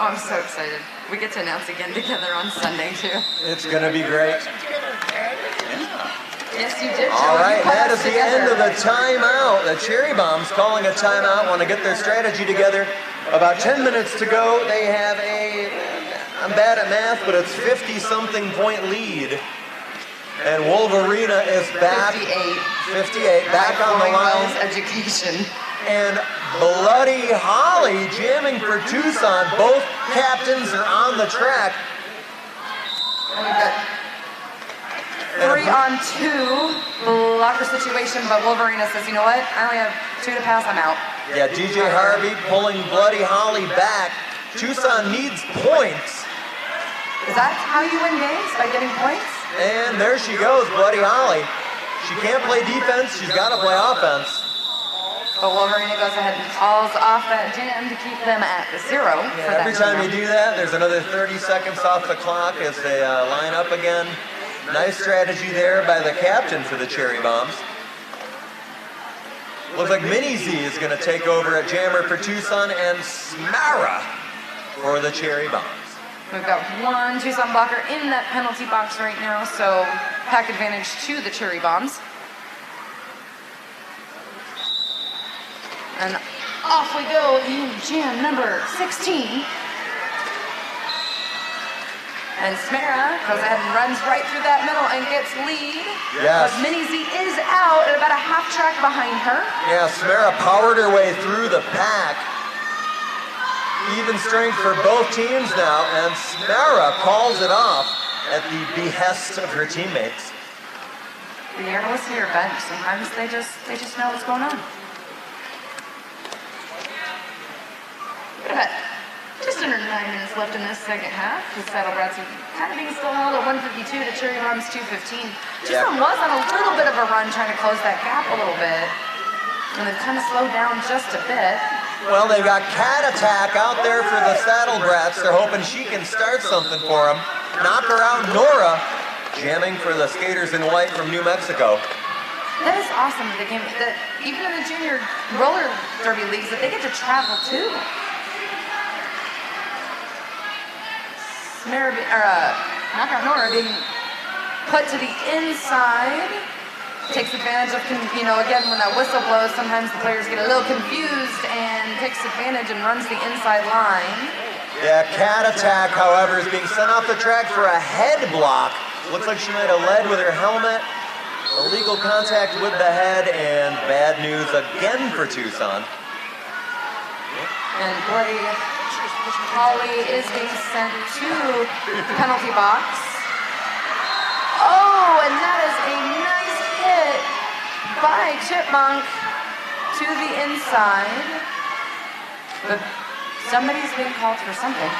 Oh, I'm so excited. We get to announce again together on Sunday, too. It's gonna be great. Yes, you did. All Joe. right, You put that us is the end of together. the timeout. The Cherry Bombs calling a timeout, want to get their strategy together. About 10 minutes to go. They have I'm bad at math, but it's 50-something point lead. And Wolverina is back. 58. 58, back on the Going line. Wells Education. And Bloody Holly jamming for Tucson. Both captains are on the track. And we've got 3-on-2 blocker situation, but Wolverina says, you know what? I only have 2 to pass, I'm out. Yeah, DJ Harvey pulling Bloody Holly back. Tucson needs points. Is that how you win games? By getting points? And there she goes, Bloody Holly. She can't play defense, she's got to play offense. But Wolverina goes ahead and calls off that jam to keep them at 0 for that Every time you jam. do that, there's another 30 seconds off the clock as they line up again. Nice strategy there by the captain for the Cherry Bombs. Looks like Mini Z is going to take over at jammer for Tucson and Smara for the Cherry Bombs. We've got 1 Tucson blocker in that penalty box right now, so pack advantage to the Cherry Bombs. And off we go in jam number 16. And Smara goes ahead and runs right through that middle and gets lead. Yes. But Mini Z is out at about a half track behind her. Yeah, Smara powered her way through the pack. Even strength for both teams now, and Smara calls it off at the behest of her teammates. You gotta listen to your bench. Sometimes they just know what's going on. But just under 9 minutes left in this second half. The Saddlebrats are kind of being still held at 152 to Cherry Bombs 215. Tucson was on a little bit of a run trying to close that gap a little bit. And they've kind of slowed down just a bit. Well, they've got Cat Attack out there for the Saddlebrats. They're hoping she can start something for them. Knock her out, Nora, jamming for the Skaters in White from New Mexico. That is awesome. The game, that even in the junior roller derby leagues, that they get to travel too. Knockout Nora being put to the inside. Takes advantage of, again, when that whistle blows, sometimes the players get a little confused and takes advantage and runs the inside line. Yeah, Cat Attack, however, is being sent off the track for a head block. Looks like she might have led with her helmet. Illegal contact with the head, and bad news again for Tucson. And Bloody Holly is being sent to the penalty box. Oh, and that is a nice hit by Chipmunk to the inside. But somebody's being called for something.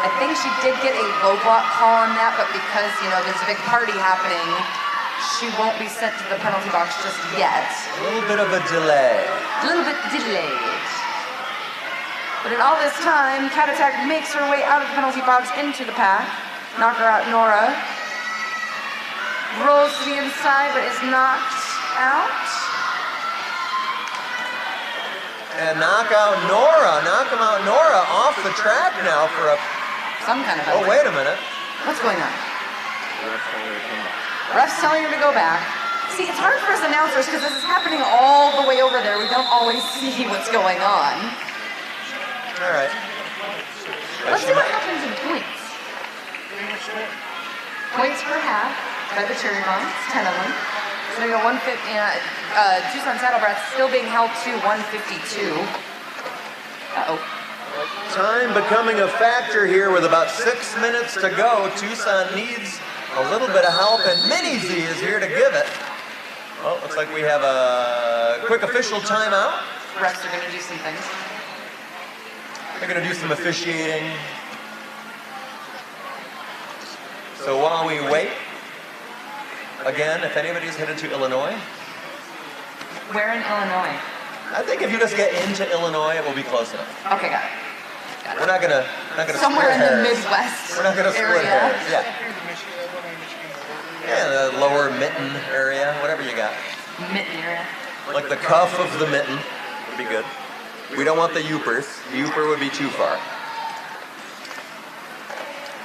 I think she did get a low block call on that, but because, there's a big party happening, she won't be sent to the penalty box just yet. A little bit of a delay. A little bit delayed. But in all this time, Cat Attack makes her way out of the penalty box into the pack. Knocker out Nora. Rolls to the inside, but is knocked out. And knock out Nora off the track now for a... Some kind of... Oh, wait a minute. What's going on? Ref's telling her to go back. See, it's hard for us announcers because this is happening all the way over there. We don't always see what's going on. All right. Let's see what happens in points. Points per half by the Cherry Bombs, 10 of them. So we got 150. Tucson Saddlebrats still being held to 152. Uh-oh. Time becoming a factor here with about 6 minutes to go. Tucson needs a little bit of help, and Mini Z is here to give it. Well, looks like we have a quick official timeout. Refs are going to do some things. They're going to do some officiating. So while we wait, again, if anybody's headed to Illinois, Where in Illinois? I think if you just get into Illinois, it will be close enough. Okay, got it. We're not gonna Somewhere split in the hairs. Midwest We're not gonna split area. hairs. Yeah. Yeah, the lower mitten area, whatever you got. Mitten area. Like the cuff of the mitten would be good. We don't want the youpers. The youper would be too far.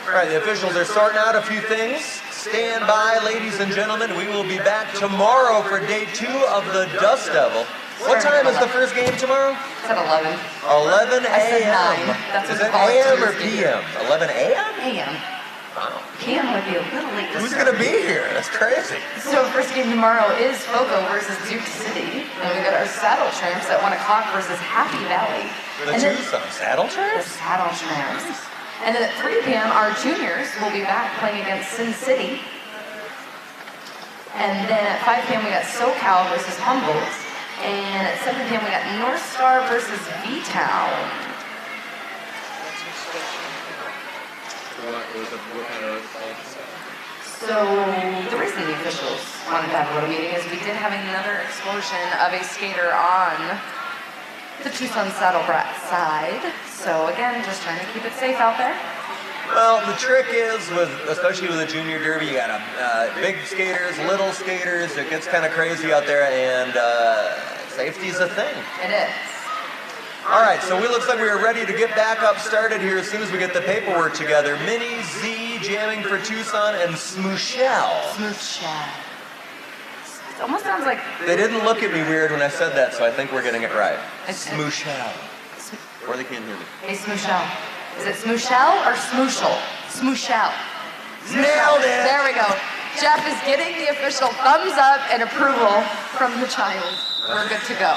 All right, the officials are sorting out a few things. Stand by, ladies and gentlemen. We will be back tomorrow for day 2 of the Dust Devil. What time is the first game tomorrow? It's at 11 11 I said a.m. 9. That's Is what it the a.m. or volunteers p.m.? 11 a.m.? a.m. Wow. PM would be a little late to Who's start. going to be here? That's crazy. So first game tomorrow is Fogo versus Duke City. And we got our Saddle Tramps at 1 o'clock versus Happy Valley. The And then Tucson Saddle the Tramps? Saddle Tramps. And then at 3 p.m. our juniors will be back playing against Sin City. And then at 5 p.m. we got SoCal versus Humboldt. And at 7 p.m. we got North Star versus V-Town. So the reason the officials wanted to have a little meeting is we did have another explosion of a skater on the Tucson Saddle Brat side. So again, just trying to keep it safe out there. Well, the trick is, especially with the junior derby, you got big skaters, little skaters. It gets kind of crazy out there, and safety's a thing. It is. All right, so it looks like we are ready to get back up started here as soon as we get the paperwork together. Minnie Z jamming for Tucson and Smooshell. Smooth shad. It almost sounds like They didn't look at me weird when I said that, so I think we're getting it right. It's- Smooshell. Or they can't hear me. a smooshell. Is it smooshell or smooshel? Smooshell. Nailed it! There we go. Jeff is getting the official thumbs up and approval from the child. We're good to go.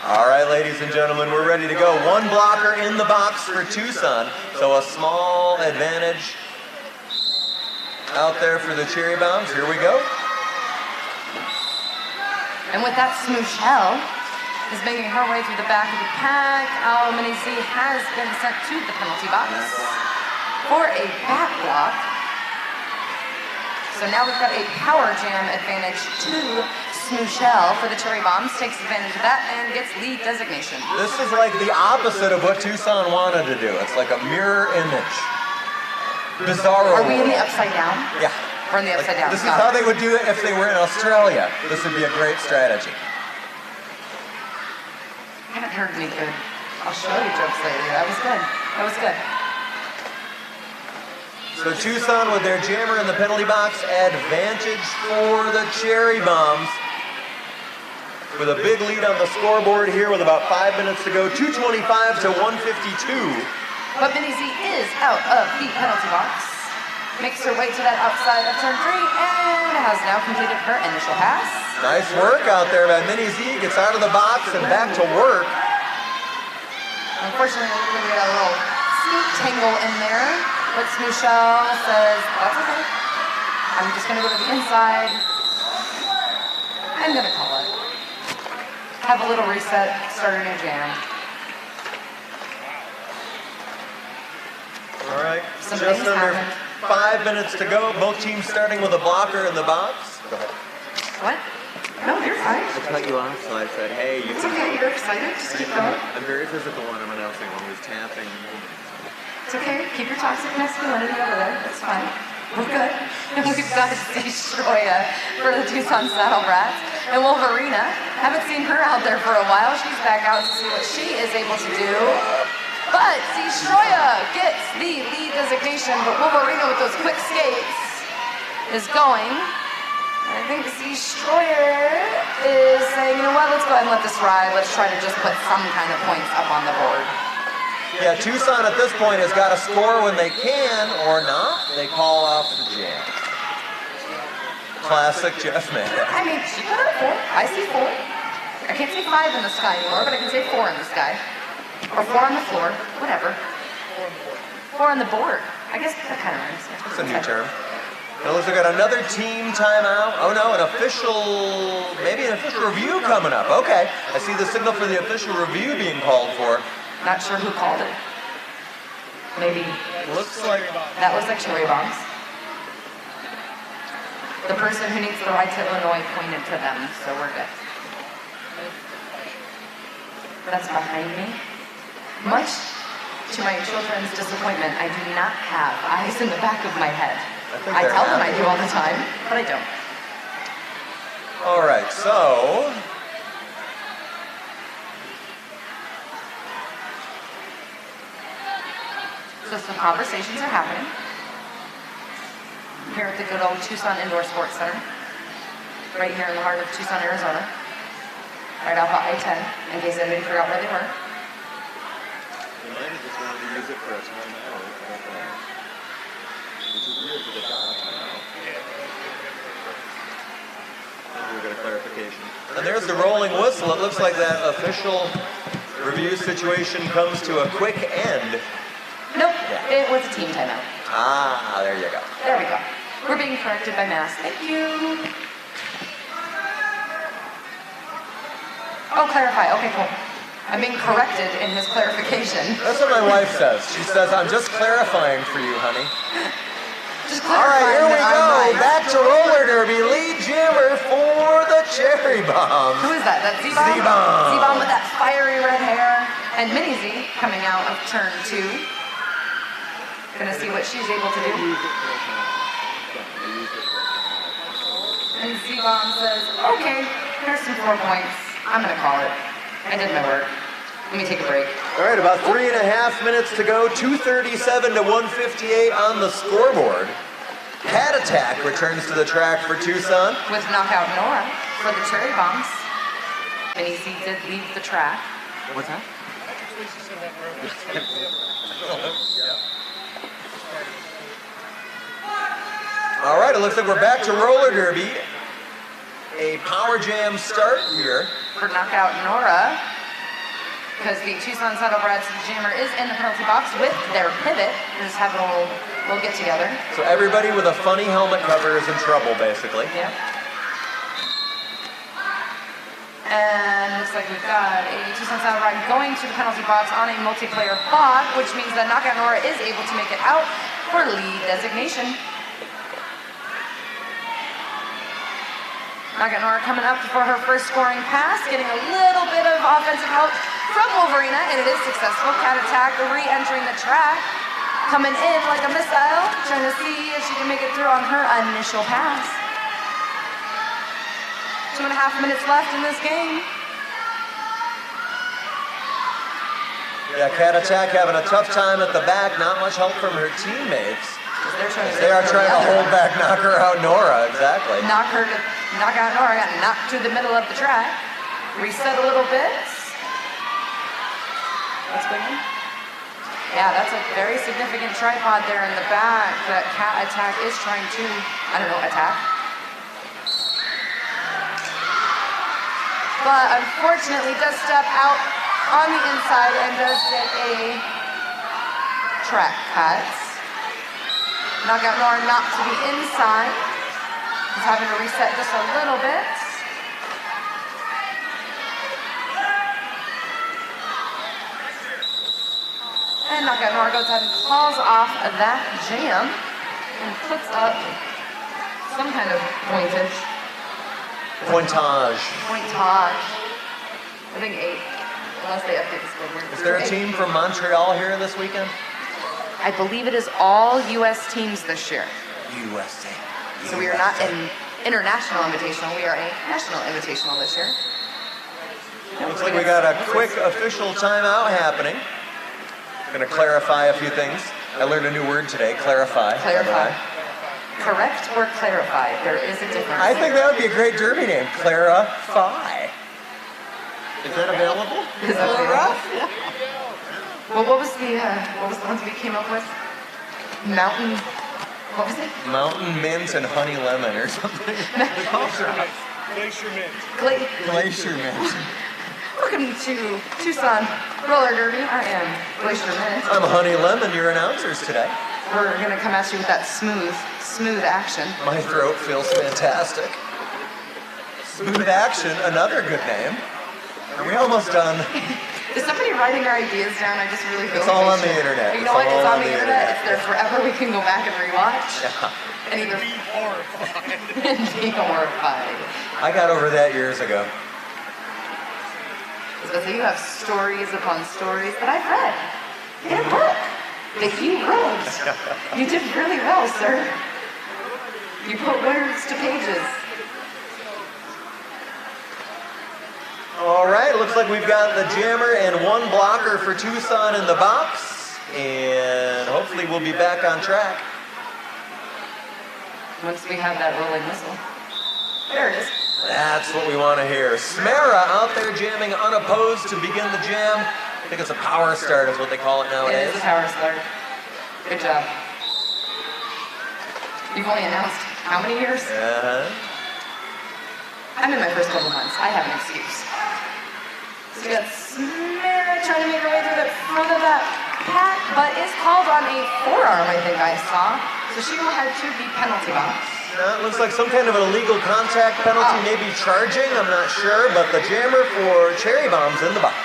All right, ladies and gentlemen, we're ready to go. One blocker in the box for Tucson, so a small advantage out there for the Cherry Bombs. Here we go. And with that, Smooshell is making her way through the back of the pack. Minnie Z has been sent to the penalty box for a back block. So now we've got a power jam advantage to Smooshell for the Cherry Bombs. Takes advantage of that and gets lead designation. This is like the opposite of what Tucson wanted to do. It's like a mirror image. Bizarro. Are we in the world. upside down? Yeah. We're in the upside down. This is Got how it. they would do it if they were in Australia. This would be a great strategy. I haven't heard any good Australia jokes lately. That was good. That was good. So Tucson with their jammer in the penalty box, advantage for the Cherry Bombs. With a big lead on the scoreboard here with about 5 minutes to go, 225 to 152. But Minnie Z is out of the penalty box. Makes her way to that outside of turn 3 and has now completed her initial pass. Nice work out there by Minnie Z. Gets out of the box and back to work. Unfortunately, we got a little sneak tangle in there. But Smooshell says, that's okay. I'm just gonna go to the inside. I'm gonna call it. Have a little reset, start a new jam. All right, Some just things under happened. 5 minutes to go. Both teams starting with a blocker in the box. Go ahead. What? No, you're fine. I cut you off, so I said, hey, you It's can... okay, you're excited. Just keep going. I'm very physical when I'm announcing when he's tapping. It's okay. Keep your toxic masculinity over there. That's fine. We're good. And we've got Destroya for the Tucson Saddle Brats. And Wolverina, haven't seen her out there for a while. She's back out to see what she is able to do. But Destroya gets the lead designation, but Wolverina with those quick skates is going. I think Destroyer is saying, you know what, let's go ahead and let this ride. Let's try to just put some kind of points up on the board. Yeah, Tucson at this point has got to score when they can or not. They call off the jam. Classic Jeff Mann. I mean, she put up 4. I see 4. I can't say 5 in the sky anymore, but I can say 4 in the sky. Or 4 on the floor, whatever. 4 on the board. I guess that kind of rhymes. That's a new term. It looks like we got another team timeout. Oh no, maybe an official review coming up. Okay, I see the signal for the official review being called for. Not sure who called it. Maybe Looks like that was like Cherry Bombs. The person who needs the ride to Illinois pointed to them, so we're good. That's behind me. Much to my children's disappointment, I do not have eyes in the back of my head. I they're tell them I happy. do all the time, but I don't. All right, so So some conversations are happening here at the good old Tucson Indoor Sports Center, right here in the heart of Tucson, Arizona, right off of I-10, in case anybody forgot where they were. They might have just wanted to use it for a timeout. Which is weird because it's not a timeout. We'll get a clarification. and there's the rolling whistle. It looks like that official review situation comes to a quick end. Nope, Yeah. it was a team timeout. Ah, there you go. There we go. We're being corrected by Mass. Thank you. Oh, clarify. Okay, cool. I'm being corrected in his clarification. That's what my wife says. She says, I'm just clarifying for you, honey. Just All right, clarifying here we that go. I'm right. Back to roller derby. Lead jammer for the Cherry Bombs. Who is that? That's Z-Bomb? Z-Bomb. Z-Bomb with that fiery red hair. And Mini Z coming out of turn 2. Gonna see what she's able to do. They used it for a timeout. Yeah, they used it for a timeout. And Z-Bomb says, okay, here's some 4 points. I'm gonna call it. I did my work. Let me take a break. All right, about 3.5 minutes to go. 237 to 158 on the scoreboard. Cat Attack returns to the track for Tucson. With Knockout Nora for the Cherry Bombs. Mini Z did leave the track. What's that? All right, it looks like we're back to roller derby. A power jam start here. For Knockout Nora. Because the Tucson Saddlebreds Jammer is in the penalty box with their pivot. They're just having a little get together. So everybody with a funny helmet cover is in trouble, basically. Yeah. And looks like we've got a Tucson Saddlebride going to the penalty box on a multiplayer bot, which means that Knockout Nora is able to make it out for lead designation. Knockout Nora coming up for her first scoring pass, getting a little bit of offensive help from Wolverina, and it is successful. Cat Attack re-entering the track, coming in like a missile, trying to see if she can make it through on her initial pass. 2.5 minutes left in this game. Yeah, Cat Attack having a tough time at the back. Not much help from her teammates. They are trying to hold back Knocker Out Nora, exactly. Knockout Nora got knocked to the middle of the track. Reset a little bit. What's going on? Yeah, that's a very significant tripod there in the back that Cat Attack is trying to, attack. But unfortunately does step out on the inside and does get a track cut. Knockout Nora knocked to the inside. He's having to reset just a little bit. And Knockout Nora goes ahead and calls off that jam and puts up some kind of pointage. Pointage. I think 8, unless they update the scoreboard. Is there a team from Montreal here this weekend? I believe it is all U.S. teams this year. USA. So we are not an international invitational, we are a national invitational this year. Looks like we got a quick official timeout happening. Going to clarify a few things. I learned a new word today, clarify. by the Clarify. way. Correct or clarify? There is a difference. I think that would be a great derby name, Clarify. Is that available? Is that rough? Well, what was the ones we came up with? Mountain. What was it? Mountain Mint and Honey Lemon or something. Glacier Mint. Glacier Mint. Welcome to Tucson Roller Derby. I am Glacier Mint. I'm Honey Lemon, your announcers today. We're gonna come at you with that smooth action. My throat feels fantastic. Smooth Action, another good name. Are we almost done? Is somebody writing our ideas down? I just really feel It's like all I on the should. internet. You It's know what? all It's on on the the internet. internet. It's there forever. We can go back and rewatch. Yeah. And either Be horrified. and be horrified. I got over that years ago. So you have stories upon stories that I've read in a book that you wrote. You did really well, sir. You put words to pages. All right, looks like we've got the jammer and one blocker for Tucson in the box. And hopefully we'll be back on track. Once we have that rolling whistle. There it is. That's what we want to hear. Smera out there jamming unopposed to begin the jam. I think it's a power start is what they call it It nowadays. is a power start. Good job. You've only announced how many years? Uh-huh. I'm in my first couple months. I have an excuse. So we got Smera trying to make her way through the front of that pat, but is called on a forearm, I think I saw. So she will head to the penalty box. It looks like some kind of an illegal contact penalty, Oh. maybe charging, I'm not sure, but the jammer for Cherry Bomb's in the box.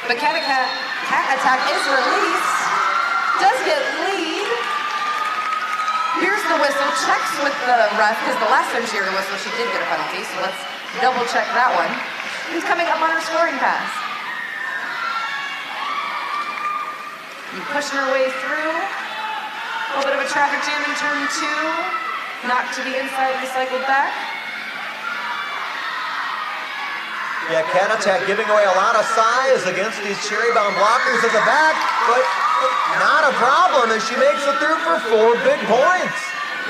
The cat attack is released. Does get lead. Here's the whistle. Checks with the ref, because the last time she heard a whistle, she did get a penalty. So let's double check that one. Who's coming up on her scoring pass? And pushing her way through. A little bit of a traffic jam in turn 2. Knocked to the inside, recycled back. Yeah, cat attack giving away a lot of size against these Cherry Bomb blockers at the back, but not a problem as she makes it through for 4 big points.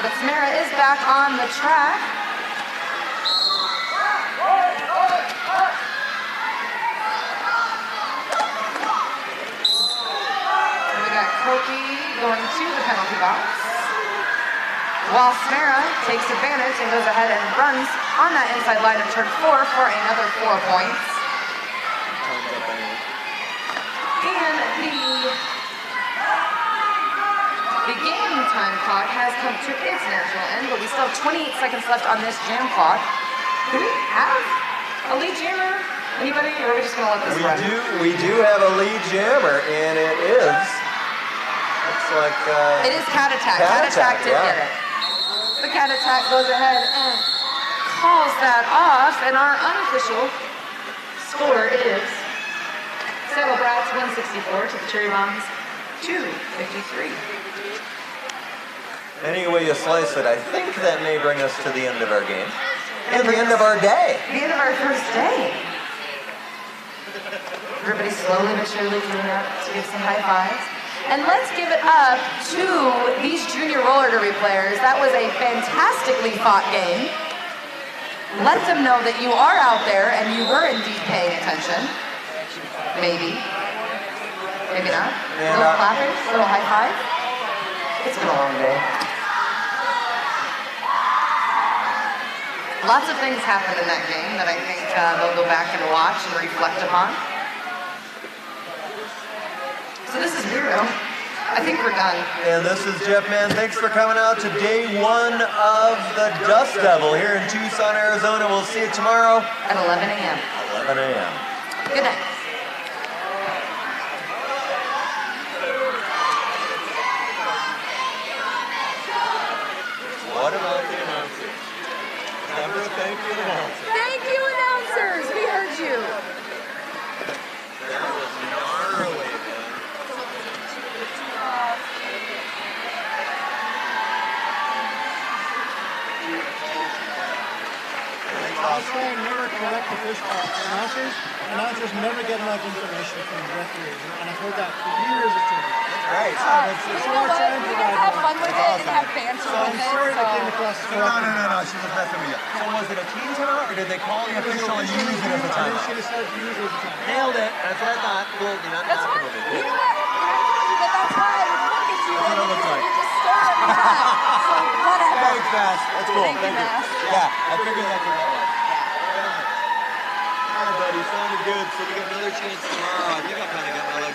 But Smera is back on the track. And we got Koki going to the penalty box. While Smera takes advantage and goes ahead and runs on that inside line of turn 4 for another 4 points. Time's up anyway. And the game time clock has come to its natural end, but we still have 28 seconds left on this jam clock. Do we have a lead jammer? Anybody? Or are we just gonna let this run? We do have a lead jammer, and it is. Looks like It is Cat Attack. Cat Cat Attack Attack, did yeah. get it. The Cat Attack goes ahead and calls that off, and our unofficial score is Saddle Brats 164 to the Cherry Bombs 253. any way you slice it, I think that may bring us to the end of our game. And the end of our day. The end of our first day. Everybody slowly but surely coming up to give some high fives. And let's give it up to these junior roller derby players. That was a fantastically fought game. Let them know that you are out there and you were indeed paying attention. Maybe. Maybe not. And, A little clapping, a little high five. It's been a long day. Lots of things happened in that game that I think they'll go back and watch and reflect upon. So this is Weirdo. I think we're done. And this is Jeff Mann. Thanks for coming out to day 1 of the Dust Devil here in Tucson, Arizona. We'll see you tomorrow. At 11 a.m. 11 a.m. Good night. What about the announcers? Never thank you, announcers. Thank you, announcers. We heard you. That was gnarly, man. Also, never correct official announcers. Announcers never get enough information from the referees, and I've heard that for years of training. Right. It's You know what what? I'm trying to We provide just have more. fun with it and have banter So I'm with it. sorry that came So. across as No, she was messing me up. So was it a team timeout, or did they call the official and use it as a I timeout? should have started to use it as a time. Nailed it. That's what I thought. Cool. You're not That's knocking why. with You it. know what? But that's why I would look at you That's what it and looks like. you just stare at me back. So whatever. Thanks, Bass. That's cool. Thank you, Bass. Yeah, I figured that's what that was. All right, buddy. Sounded good. So we got another chance tomorrow. I think I kind of got my